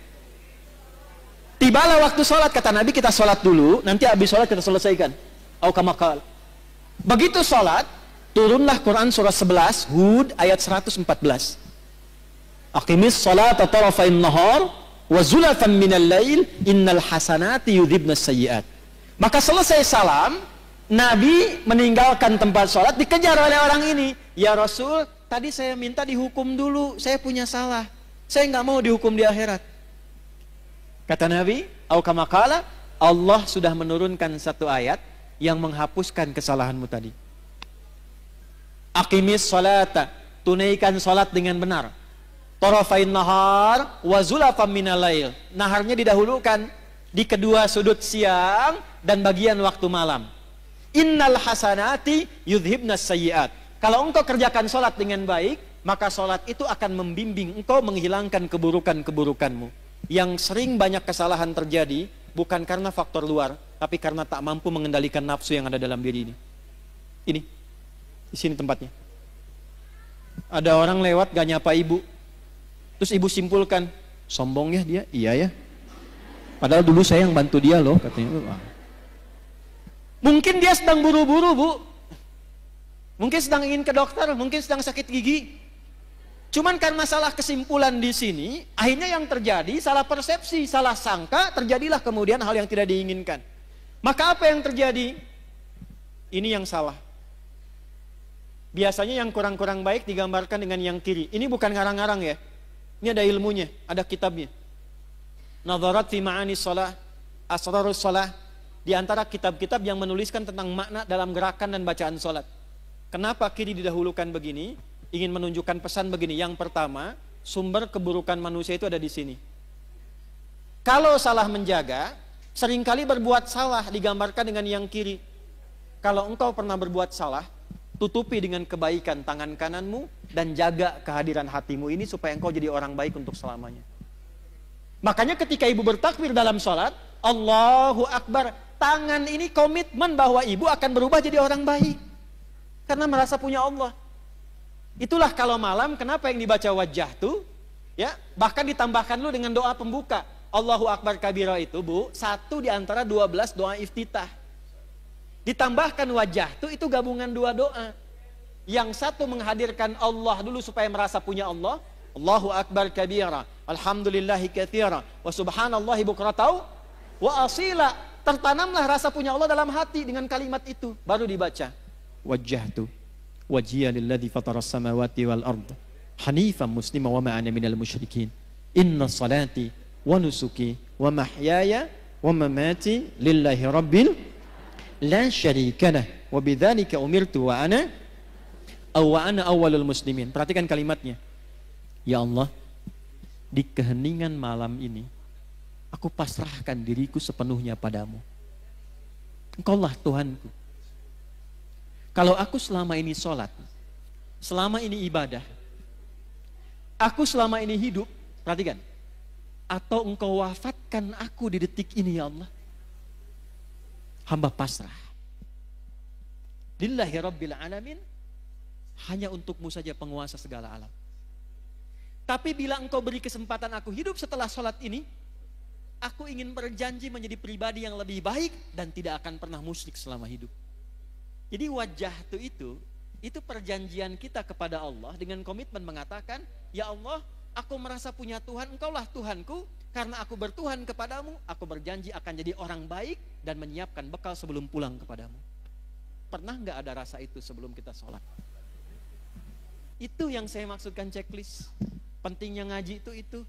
Tibalah waktu sholat, kata Nabi, kita sholat dulu, nanti habis sholat kita selesaikan. Au kama qala. Begitu sholat, turunlah Quran surah 11, Hud ayat 114. Aqimis sholata tarafain nahar, wa zulatan minal lail, innal hasanati yudhibnas sayyiat. Maka selesai salam, Nabi meninggalkan tempat sholat, dikejar oleh orang ini. Ya Rasul, tadi saya minta dihukum dulu, saya punya salah. Saya nggak mau dihukum di akhirat. Kata Nabi, au kama qala, Allah sudah menurunkan satu ayat yang menghapuskan kesalahanmu tadi. Aqimis salata, tunaikan salat dengan benar. Tarafain nahar wa zulafam minal lail. Naharnya didahulukan di kedua sudut siang dan bagian waktu malam. Innal hasanati yudhibnas sayyiat. Kalau engkau kerjakan sholat dengan baik, maka sholat itu akan membimbing engkau menghilangkan keburukan-keburukanmu. Yang sering banyak kesalahan terjadi, bukan karena faktor luar, tapi karena tak mampu mengendalikan nafsu yang ada dalam diri ini. Ini, di sini tempatnya. Ada orang lewat gak nyapa ibu, terus ibu simpulkan, sombong ya dia, iya ya. Padahal dulu saya yang bantu dia loh, katanya. Mungkin dia sedang buru-buru bu. Mungkin sedang ingin ke dokter, mungkin sedang sakit gigi. Cuman karena salah kesimpulan di sini, akhirnya yang terjadi salah persepsi, salah sangka, terjadilah kemudian hal yang tidak diinginkan. Maka apa yang terjadi? Ini yang salah. Biasanya yang kurang-kurang baik digambarkan dengan yang kiri. Ini bukan ngarang-ngarang ya. Ini ada ilmunya, ada kitabnya. Nadharat fi ma'ani shalah, asrarus shalah. Di antara kitab-kitab yang menuliskan tentang makna dalam gerakan dan bacaan sholat. Kenapa kiri didahulukan begini? Ingin menunjukkan pesan begini. Yang pertama, sumber keburukan manusia itu ada di sini. Kalau salah menjaga, seringkali berbuat salah digambarkan dengan yang kiri. Kalau engkau pernah berbuat salah, tutupi dengan kebaikan tangan kananmu dan jaga kehadiran hatimu ini supaya engkau jadi orang baik untuk selamanya. Makanya ketika ibu bertakbir dalam sholat, Allahu Akbar, tangan ini komitmen bahwa ibu akan berubah jadi orang baik. Karena merasa punya Allah. Itulah kalau malam kenapa yang dibaca wajah tuh, ya, bahkan ditambahkan dulu dengan doa pembuka. Allahu Akbar kabira itu bu, satu di antara 12 doa iftitah. Ditambahkan wajah tuh, itu gabungan dua doa. Yang satu menghadirkan Allah dulu supaya merasa punya Allah. Allahu Akbar kabira, alhamdulillahi katsira, wa subhanallahi bukratan wa asila. Tertanamlah rasa punya Allah dalam hati dengan kalimat itu. Baru dibaca. Wajjahtu wajhiya lilladzi fataras samawati wal ard hanifan muslima wa ma ana minal musyrikin. Inna salati wa nusuki wa mahyaya wa mamati lillahi rabbil la syarikalah wa bidzalika umirtu wa ana awwalul muslimin. Perhatikan kalimatnya. Ya Allah, di keheningan malam ini aku pasrahkan diriku sepenuhnya padamu. Engkaulah Tuhanku. Kalau aku selama ini sholat, selama ini ibadah, aku selama ini hidup, perhatikan, atau engkau wafatkan aku di detik ini ya Allah, hamba pasrah. Lillahi rabbil alamin, hanya untukmu saja penguasa segala alam. Tapi bila engkau beri kesempatan aku hidup setelah sholat ini, aku ingin berjanji menjadi pribadi yang lebih baik dan tidak akan pernah musyrik selama hidup. Jadi wajah itu perjanjian kita kepada Allah dengan komitmen mengatakan, ya Allah, aku merasa punya Tuhan, engkaulah Tuhanku, karena aku bertuhan kepadamu, aku berjanji akan jadi orang baik dan menyiapkan bekal sebelum pulang kepadamu. Pernah nggak ada rasa itu sebelum kita sholat? Itu yang saya maksudkan checklist. Pentingnya ngaji itu.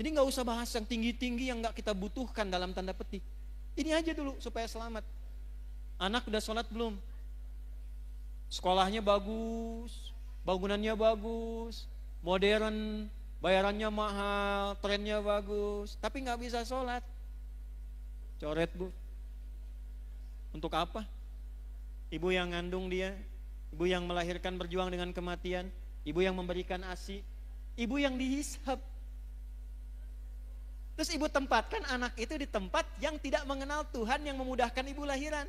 Jadi nggak usah bahas yang tinggi-tinggi yang nggak kita butuhkan dalam tanda petik. Ini aja dulu supaya selamat. Anak udah sholat belum? Sekolahnya bagus, bangunannya bagus, modern, bayarannya mahal, trennya bagus, tapi nggak bisa sholat. Coret bu. Untuk apa? Ibu yang ngandung dia, ibu yang melahirkan berjuang dengan kematian, ibu yang memberikan ASI, ibu yang dihisab. Terus ibu tempatkan anak itu di tempat yang tidak mengenal Tuhan yang memudahkan ibu lahiran.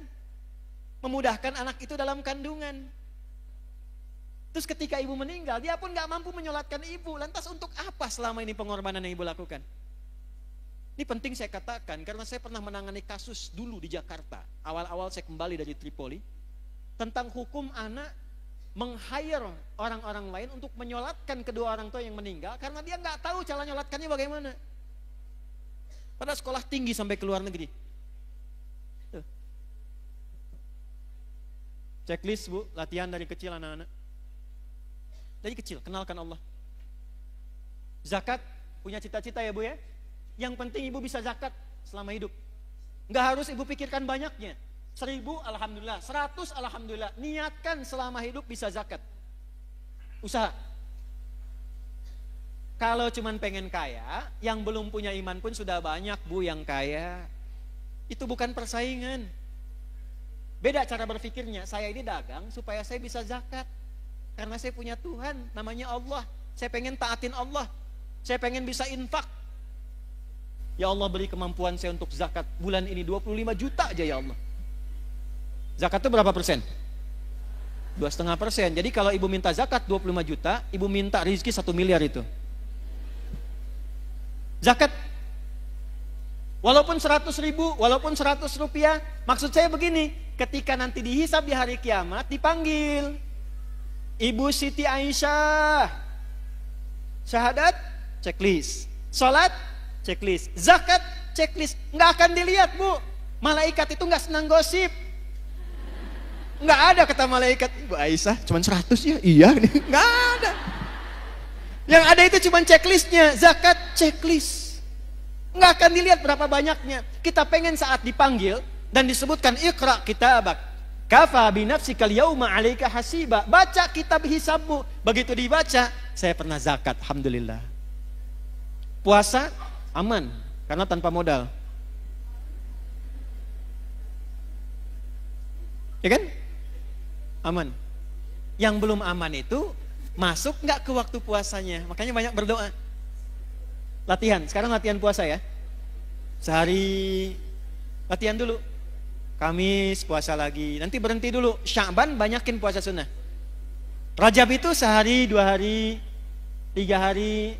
Memudahkan anak itu dalam kandungan. Terus ketika ibu meninggal, dia pun gak mampu menyolatkan ibu. Lantas untuk apa selama ini pengorbanan yang ibu lakukan? Ini penting saya katakan, karena saya pernah menangani kasus dulu di Jakarta. Awal-awal saya kembali dari Tripoli. Tentang hukum anak meng-hire orang-orang lain untuk menyolatkan kedua orang tua yang meninggal. Karena dia gak tahu cara nyolatkannya bagaimana. Pada sekolah tinggi sampai ke luar negeri. Checklist bu, latihan dari kecil anak-anak. Dari kecil, kenalkan Allah. Zakat, punya cita-cita ya bu ya. Yang penting ibu bisa zakat selama hidup. Nggak harus ibu pikirkan banyaknya. 1000 alhamdulillah, 100 alhamdulillah. Niatkan selama hidup bisa zakat. Usaha. Kalau cuman pengen kaya, yang belum punya iman pun sudah banyak bu yang kaya. Itu bukan persaingan. Beda cara berpikirnya, saya ini dagang supaya saya bisa zakat. Karena saya punya Tuhan, namanya Allah. Saya pengen taatin Allah. Saya pengen bisa infak. Ya Allah beri kemampuan saya untuk zakat. Bulan ini 25 juta aja ya Allah. Zakat itu berapa persen? 2,5%. Jadi kalau ibu minta zakat 25 juta, ibu minta rezeki 1 miliar itu. Zakat. Walaupun 100 ribu, walaupun 100 rupiah, maksud saya begini, ketika nanti dihisab di hari kiamat, dipanggil, Ibu Siti Aisyah, syahadat, checklist, salat, checklist, zakat, checklist, nggak akan dilihat bu, malaikat itu nggak senang gosip, nggak ada kata malaikat, Ibu Aisyah cuma 100 ya, iya, nggak ada, yang ada itu cuma checklistnya, zakat, checklist. Nggak akan dilihat berapa banyaknya. Kita pengen saat dipanggil dan disebutkan Iqra kitabak kafa binafsikal yauma 'alaika hasiba. Baca kitab hisabmu. Begitu dibaca, saya pernah zakat, alhamdulillah. Puasa aman karena tanpa modal. Ya kan? Aman. Yang belum aman itu masuk nggak ke waktu puasanya. Makanya banyak berdoa. Latihan, sekarang latihan puasa ya. Sehari latihan dulu. Kamis puasa lagi, nanti berhenti dulu. Sya'ban banyakin puasa sunnah. Rajab itu sehari, 2 hari, 3 hari.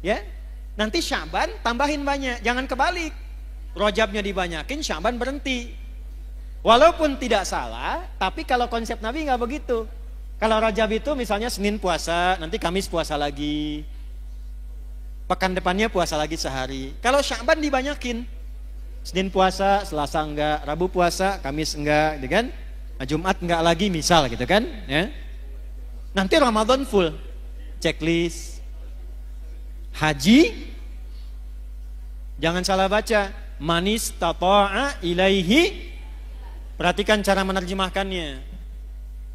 Ya. Nanti Sya'ban tambahin banyak, jangan kebalik. Rajabnya dibanyakin, Sya'ban berhenti. Walaupun tidak salah, tapi kalau konsep Nabi nggak begitu. Kalau Rajab itu misalnya Senin puasa, nanti Kamis puasa lagi. Pekan depannya puasa lagi sehari. Kalau Sya'ban dibanyakin. Senin puasa, Selasa enggak, Rabu puasa, Kamis enggak, gitu kan? Nah, Jumat enggak lagi misal gitu kan, ya. Nanti Ramadan full. Checklist. Haji, jangan salah baca, manis tata'a ilaihi. Perhatikan cara menerjemahkannya.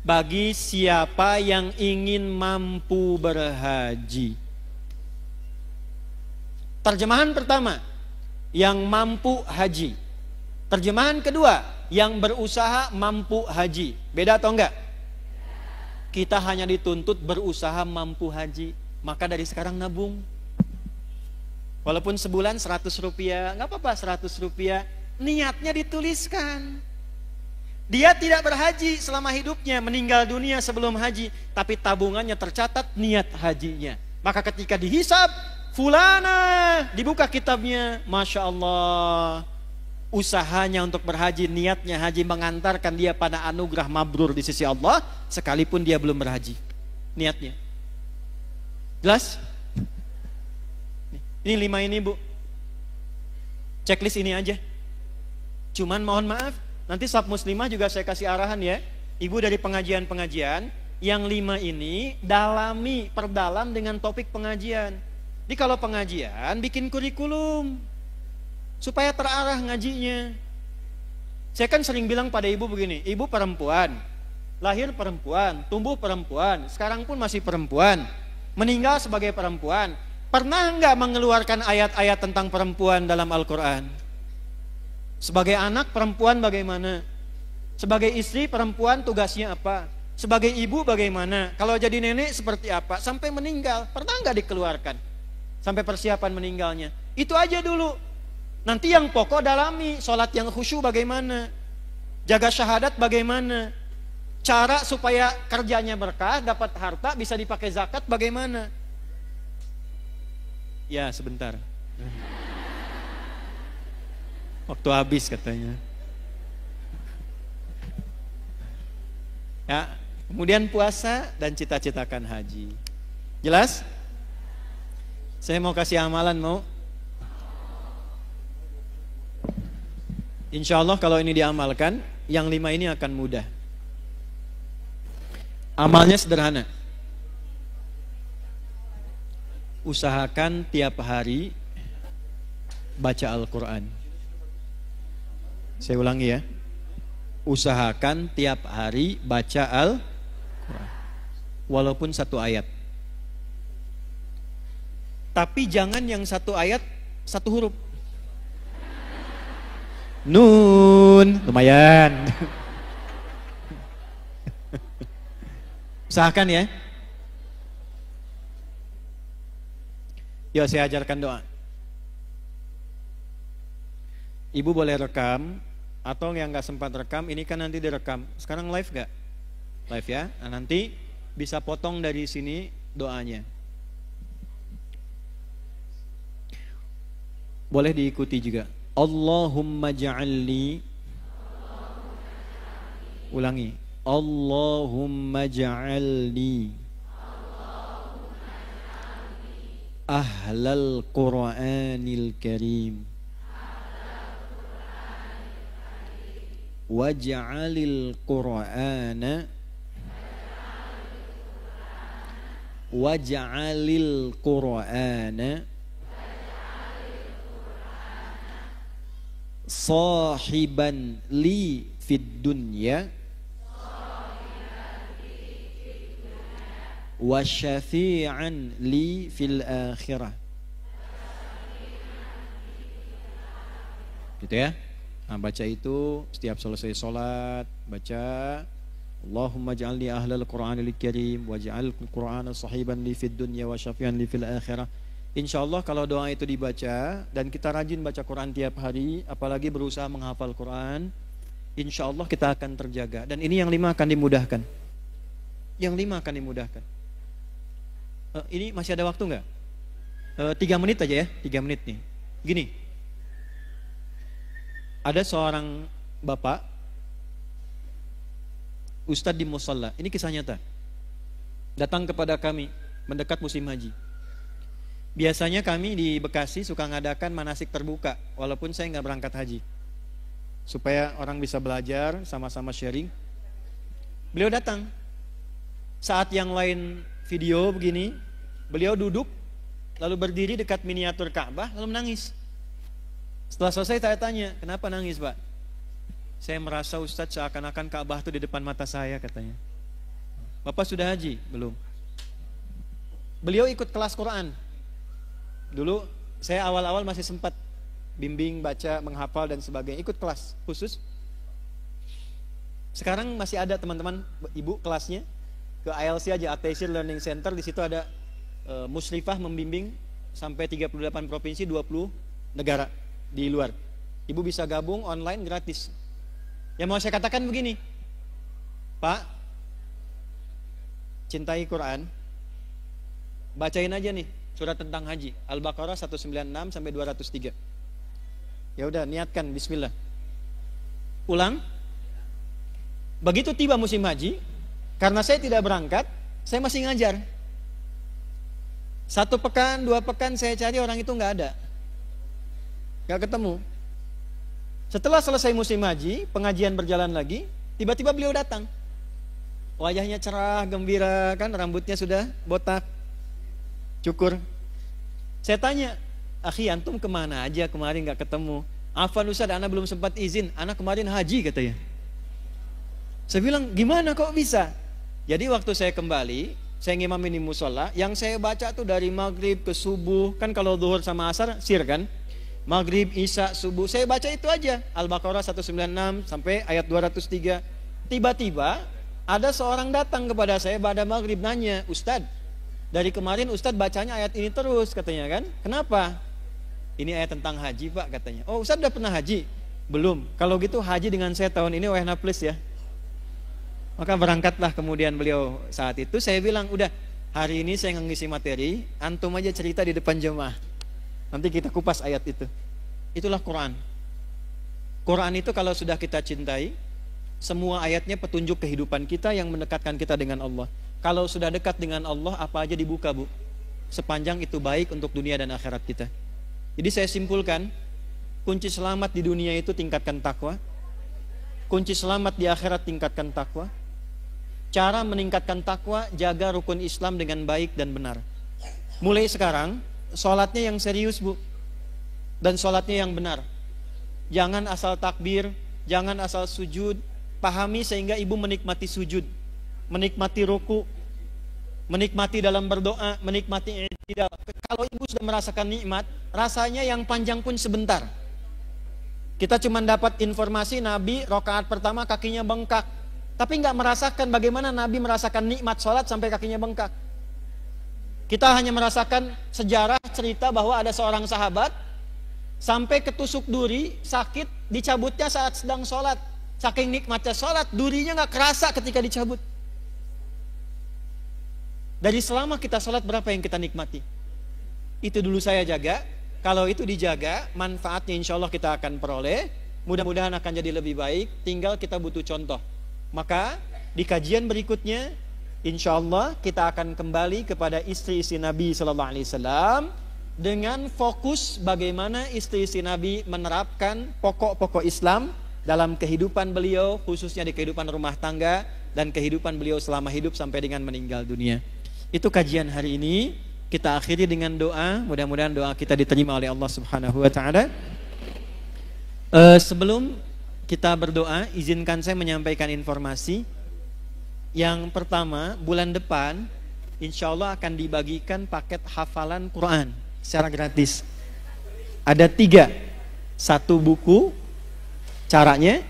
Bagi siapa yang ingin mampu berhaji. Terjemahan pertama, yang mampu haji. Terjemahan kedua, yang berusaha mampu haji. Beda atau enggak? Kita hanya dituntut berusaha mampu haji. Maka dari sekarang nabung. Walaupun sebulan 100 rupiah, enggak apa-apa 100 rupiah. Niatnya dituliskan. Dia tidak berhaji selama hidupnya, meninggal dunia sebelum haji. Tapi tabungannya tercatat niat hajinya. Maka ketika dihisab, fulana, dibuka kitabnya, Masya Allah, usahanya untuk berhaji, niatnya haji mengantarkan dia pada anugerah mabrur di sisi Allah, sekalipun dia belum berhaji. Niatnya. Jelas? Ini 5 ini Bu. Checklist ini aja. Cuman mohon maaf, nanti Sab Muslimah juga saya kasih arahan ya. Ibu dari pengajian-pengajian, yang 5 ini dalami, perdalam dengan topik pengajian. Jadi kalau pengajian bikin kurikulum supaya terarah ngajinya. Saya kan sering bilang pada ibu begini, ibu perempuan, lahir perempuan, tumbuh perempuan, sekarang pun masih perempuan, meninggal sebagai perempuan. Pernah enggak mengeluarkan ayat-ayat tentang perempuan dalam Al-Quran? Sebagai anak perempuan bagaimana? Sebagai istri perempuan tugasnya apa? Sebagai ibu bagaimana? Kalau jadi nenek seperti apa? Sampai meninggal, pernah enggak dikeluarkan? Sampai persiapan meninggalnya. Itu aja dulu. Nanti yang pokok dalami, sholat yang khusyuk bagaimana, jaga syahadat bagaimana, cara supaya kerjanya berkah, dapat harta, bisa dipakai zakat bagaimana. Ya sebentar, waktu habis katanya. Ya, kemudian puasa dan cita-citakan haji. Jelas? Saya mau kasih amalan, mau? Insya Allah kalau ini diamalkan, yang 5 ini akan mudah. Amalnya sederhana. Usahakan tiap hari baca Al-Quran. Saya ulangi ya. Usahakan tiap hari baca Al-Quran. Walaupun 1 ayat. Tapi jangan yang 1 ayat 1 huruf. Nun, lumayan. Usahakan ya. Yuk saya ajarkan doa. Ibu boleh rekam, atau yang gak sempat rekam, ini kan nanti direkam. Sekarang live gak? Live ya. Nah, nanti bisa potong dari sini doanya. Boleh diikuti juga. Allahumma ja'alni. Ulangi. Allahumma ja'alni ahlal Qur'anil Karim waj'alil Qur'ana sahiban li fid dunya wa syafi'an li fil akhirah. Gitu ya. Nah, baca itu setiap selesai sholat, baca Allahumma ja'alni ahlal Qur'anil Karim waj'al Qur'ana sahiban li fid dunya wa syafi'an li fil akhirah. Insyaallah kalau doa itu dibaca dan kita rajin baca Quran tiap hari, apalagi berusaha menghafal Quran, insyaallah kita akan terjaga. Dan ini yang 5 akan dimudahkan. Yang 5 akan dimudahkan. Ini masih ada waktu nggak? 3 menit aja ya, 3 menit nih. Gini, ada seorang bapak, ustadz di musalla, ini kisah nyata, datang kepada kami mendekat musim haji. Biasanya kami di Bekasi suka ngadakan manasik terbuka, walaupun saya nggak berangkat haji, supaya orang bisa belajar, sama-sama sharing. Beliau datang, saat yang lain video begini, beliau duduk lalu berdiri dekat miniatur Ka'bah, lalu menangis. Setelah selesai saya tanya, kenapa nangis Pak? Saya merasa Ustadz seakan-akan Ka'bah itu di depan mata saya, katanya. Bapak sudah haji? Belum. Beliau ikut kelas Quran. Dulu saya awal-awal masih sempat bimbing, baca, menghafal dan sebagainya, ikut kelas khusus. Sekarang masih ada teman-teman ibu kelasnya, ke ILC aja, At-Taisir Learning Center, di situ ada musyrifah membimbing sampai 38 provinsi, 20 negara di luar. Ibu bisa gabung online gratis. Yang mau saya katakan begini, Pak, cintai Quran, bacain aja nih surat tentang haji, Al-Baqarah 196 sampai 203. Ya udah, niatkan bismillah. Ulang. Begitu tiba musim haji, karena saya tidak berangkat, saya masih ngajar. 1 pekan, 2 pekan saya cari, orang itu nggak ada, nggak ketemu. Setelah selesai musim haji, pengajian berjalan lagi, tiba-tiba beliau datang. Wajahnya cerah, gembira, kan rambutnya sudah botak, cukur. Saya tanya, akhi antum kemana aja kemarin nggak ketemu? Afwan Ustaz, ana belum sempat izin, ana kemarin haji katanya. Saya bilang, gimana kok bisa? Jadi waktu saya kembali, saya ngimamin di musola, yang saya baca tuh dari maghrib ke subuh, kan kalau zuhur sama asar sir kan, maghrib, isya, subuh, saya baca itu aja, Al-Baqarah 196 sampai ayat 203. Tiba-tiba ada seorang datang kepada saya pada maghrib nanya, Ustadz, dari kemarin Ustadz bacanya ayat ini terus, katanya kan, kenapa? Ini ayat tentang haji Pak, katanya. Oh, Ustadz udah pernah haji? Belum. Kalau gitu haji dengan saya tahun ini wehna plus ya. Maka berangkatlah kemudian beliau saat itu. Saya bilang, udah hari ini saya ngisi materi, antum aja cerita di depan jemaah, nanti kita kupas ayat itu. Itulah Quran. Quran itu kalau sudah kita cintai, semua ayatnya petunjuk kehidupan kita yang mendekatkan kita dengan Allah. Kalau sudah dekat dengan Allah, apa aja dibuka Bu, sepanjang itu baik untuk dunia dan akhirat kita. Jadi saya simpulkan, kunci selamat di dunia itu tingkatkan takwa, kunci selamat di akhirat tingkatkan takwa. Cara meningkatkan takwa, jaga rukun Islam dengan baik dan benar. Mulai sekarang, sholatnya yang serius Bu, dan sholatnya yang benar. Jangan asal takbir, jangan asal sujud. Pahami sehingga ibu menikmati sujud, menikmati ruku, menikmati dalam berdoa, menikmati i'tidal. Kalau ibu sudah merasakan nikmat, rasanya yang panjang pun sebentar. Kita cuma dapat informasi Nabi rakaat pertama kakinya bengkak, tapi nggak merasakan bagaimana Nabi merasakan nikmat sholat sampai kakinya bengkak. Kita hanya merasakan sejarah cerita bahwa ada seorang sahabat sampai ketusuk duri, sakit, dicabutnya saat sedang sholat. Saking nikmatnya sholat, durinya nggak kerasa ketika dicabut. Dari selama kita sholat, berapa yang kita nikmati? Itu dulu saya jaga. Kalau itu dijaga, manfaatnya insya Allah kita akan peroleh. Mudah-mudahan akan jadi lebih baik. Tinggal kita butuh contoh. Maka di kajian berikutnya, insya Allah kita akan kembali kepada istri-istri Nabi Sallallahu Alaihi Wasallam dengan fokus bagaimana istri-istri Nabi menerapkan pokok-pokok Islam dalam kehidupan beliau, khususnya di kehidupan rumah tangga dan kehidupan beliau selama hidup sampai dengan meninggal dunia. Itu kajian hari ini. Kita akhiri dengan doa. Mudah-mudahan doa kita diterima oleh Allah Subhanahu wa taala. Sebelum kita berdoa, izinkan saya menyampaikan informasi. Yang pertama, bulan depan insya Allah akan dibagikan paket hafalan Quran secara gratis. Ada 3. 1 buku caranya.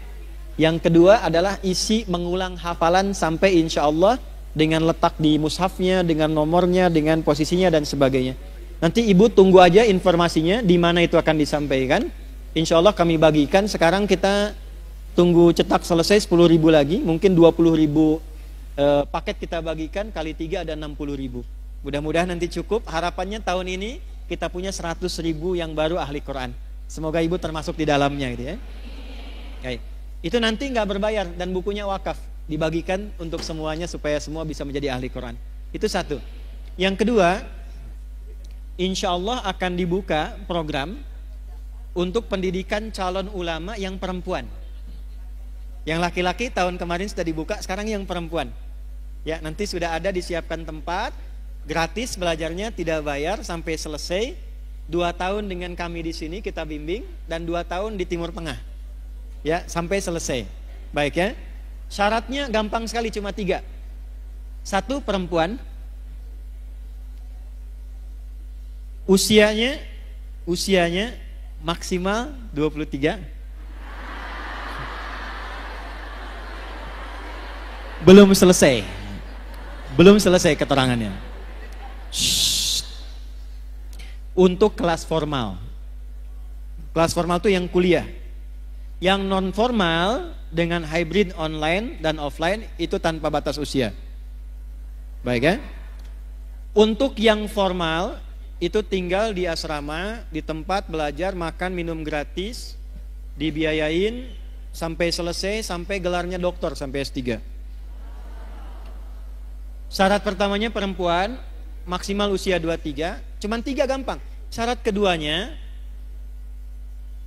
Yang kedua adalah isi mengulang hafalan sampai insya Allah dengan letak di mushafnya, dengan nomornya, dengan posisinya dan sebagainya. Nanti ibu tunggu aja informasinya di mana itu akan disampaikan. Insya Allah kami bagikan. Sekarang kita tunggu cetak selesai 10.000 lagi, mungkin 20.000 paket kita bagikan, kali 3 ada 60.000. Mudah-mudahan nanti cukup. Harapannya tahun ini kita punya 100.000 yang baru ahli Quran. Semoga ibu termasuk di dalamnya gitu ya. Baik. Itu nanti nggak berbayar dan bukunya wakaf, dibagikan untuk semuanya supaya semua bisa menjadi ahli Quran. Itu 1. Yang kedua, insya Allah akan dibuka program untuk pendidikan calon ulama yang perempuan. Yang laki-laki tahun kemarin sudah dibuka, sekarang yang perempuan. Ya, nanti sudah ada disiapkan tempat. Gratis belajarnya, tidak bayar sampai selesai. 2 tahun dengan kami di sini kita bimbing, dan 2 tahun di Timur Tengah. Ya, sampai selesai. Baik ya. Syaratnya gampang sekali, cuma 3. 1, perempuan. Usianya maksimal 23. Belum selesai keterangannya. Untuk kelas formal. Kelas formal itu yang kuliah. Yang non formal dengan hybrid online dan offline itu tanpa batas usia. Baik ya. Untuk yang formal itu tinggal di asrama, di tempat belajar, makan, minum gratis, dibiayain sampai selesai, sampai gelarnya doktor, sampai S3. Syarat pertamanya perempuan, maksimal usia 23, cuman 3 gampang. Syarat keduanya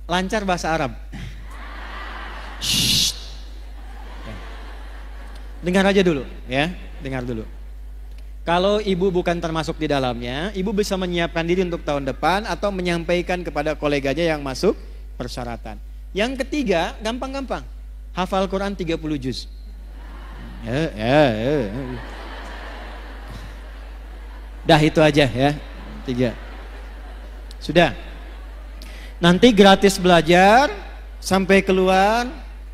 lancar bahasa Arab. Dengar aja dulu ya, dengar dulu. Kalau ibu bukan termasuk di dalamnya, ibu bisa menyiapkan diri untuk tahun depan atau menyampaikan kepada koleganya yang masuk persyaratan. Yang ketiga, gampang-gampang. Hafal Quran 30 juz. Dah itu aja ya, 3. Sudah. Nanti gratis belajar sampai keluar.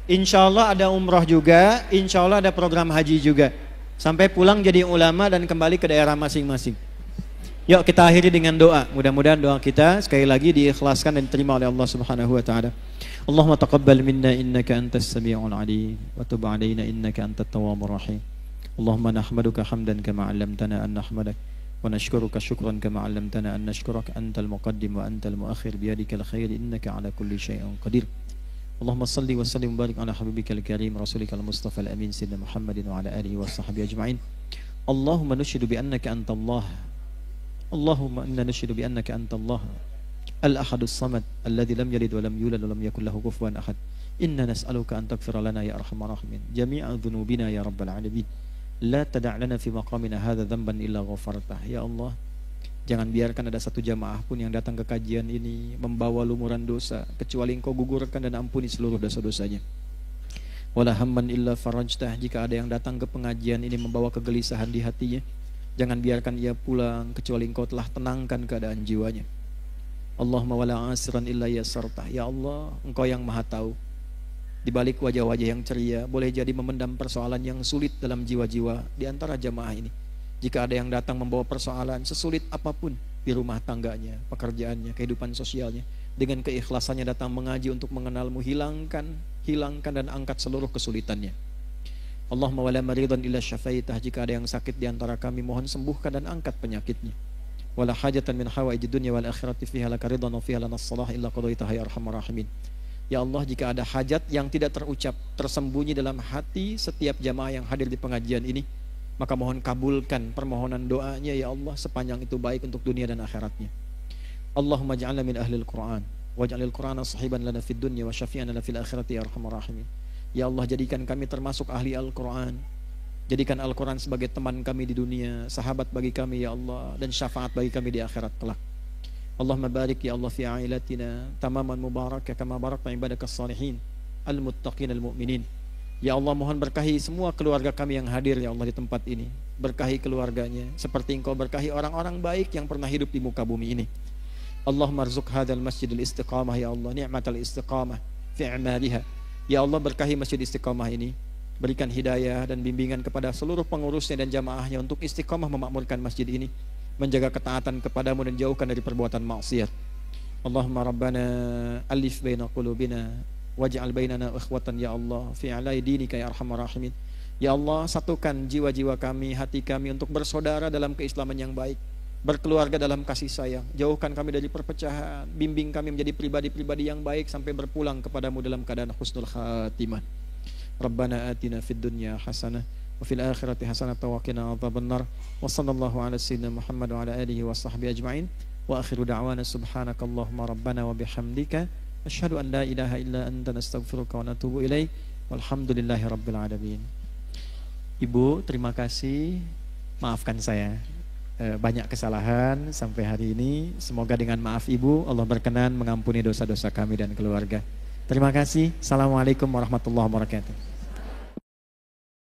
Insya Allah ada umroh juga, insya Allah ada program haji juga. Sampai pulang jadi ulama dan kembali ke daerah masing-masing. Yuk kita akhiri dengan doa. Mudah-mudahan doa kita sekali lagi diikhlaskan dan diterima oleh Allah Subhanahu wa taala. Allahumma taqabbal minna innaka antas samiul alim wa tub alaina innaka antat tawwabur rahim. Allahumma nahmaduka hamdan kama 'allamtana an nahmadak. ونشكرك شكرا كما علمتنا أن نشكرك أنت المقدم وأنت المؤخر بيدك الخير إنك على كل شيء قدير اللهم صل وسلم وبارك على حبيبك الكريم رسولك المصطفى الأمين سيدنا محمد وعلى آله وصحبه أجمعين اللهم نشهد بأنك أنت الله اللهم إنا نشهد بأنك أنت الله الأحد الصمد الذي لم يلد ولم يولد ولم يكن له كفوا أحد إنا نسألك أن تغفر لنا يا أرحم الراحمين جميع ذنوبنا يا رب العالمين La tada' lana fi maqamina hadza dzamban illa ghafartah. Ya Allah, jangan biarkan ada satu jamaah pun yang datang ke kajian ini membawa lumuran dosa kecuali Engkau gugurkan dan ampuni seluruh dosa-dosanya. Wala hamman illa farajtah. Jika ada yang datang ke pengajian ini membawa kegelisahan di hatinya, jangan biarkan ia pulang kecuali Engkau telah tenangkan keadaan jiwanya. Allahumma wala asran illa yasartah. Ya Allah, Engkau yang Maha tahu. Di balik wajah-wajah yang ceria, boleh jadi memendam persoalan yang sulit dalam jiwa-jiwa di antara jamaah ini. Jika ada yang datang membawa persoalan sesulit apapun di rumah tangganya, pekerjaannya, kehidupan sosialnya, dengan keikhlasannya datang mengaji untuk mengenalmu, hilangkan dan angkat seluruh kesulitannya. Allahumma wala maridan illa syafaitah. Jika ada yang sakit di antara kami, mohon sembuhkan dan angkat penyakitnya. Wala hajatan min hawaijid dunya wal akhirati fiha laka ridwan wa fiha lana shalah illa qadaitaha ya arhamar rahimin. Ya Allah, jika ada hajat yang tidak terucap, tersembunyi dalam hati setiap jamaah yang hadir di pengajian ini, maka mohon kabulkan permohonan doanya ya Allah, sepanjang itu baik untuk dunia dan akhiratnya. Allahumma ja'alna min ahlil Qur'an waj'alil Qur'ana sahiban lana fid dunya wa syafi'an lana fil akhirati ya arhamar rahimin. Ya Allah, jadikan kami termasuk ahli Al-Qur'an. Jadikan Al-Qur'an sebagai teman kami di dunia, sahabat bagi kami ya Allah, dan syafaat bagi kami di akhirat kelak. Allahumma barik ya Allah fi ailatina tamaman mubarakah kama barakta ibadakas salihin al-muttaqin al-mu'minin. Ya Allah, mohon berkahi semua keluarga kami yang hadir ya Allah di tempat ini. Berkahi keluarganya seperti Engkau berkahi orang-orang baik yang pernah hidup di muka bumi ini. Allahumma rzuq hadzal masjidil istiqamah ya Allah, ni'matal istiqamah fi a'maliha. Ya Allah, berkahi Masjid Istiqamah ini. Berikan hidayah dan bimbingan kepada seluruh pengurusnya dan jamaahnya untuk istiqamah memakmurkan masjid ini, menjaga ketaatan kepadamu dan jauhkan dari perbuatan maksiat. Allahumma rabbana alif baina qulubina waj'al bainana ikhwatan ya Allah fi alai dinika ya arhamar rahimin. Ya Allah, satukan jiwa-jiwa kami, hati kami untuk bersaudara dalam keislaman yang baik, berkeluarga dalam kasih sayang. Jauhkan kami dari perpecahan, bimbing kami menjadi pribadi-pribadi yang baik sampai berpulang kepadamu dalam keadaan husnul khatimah. Rabbana atina fid dunya hasanah wa fil akhirati hasanah wa qina adzabannar. Wa sallallahu ala sayyidina Muhammad wa ala alihi wa sahbihi ajma'in. Wa akhiru da'wana subhanakallahumma rabbana wa bihamdika asyhadu an la ilaha illa anta nastaghfiruka wa natubu ilaik. Walhamdulillahi rabbil alamin. Ibu, terima kasih. Maafkan saya. banyak kesalahan sampai hari ini. Semoga dengan maaf Ibu Allah berkenan mengampuni dosa-dosa kami dan keluarga. Terima kasih. Assalamualaikum warahmatullahi wabarakatuh.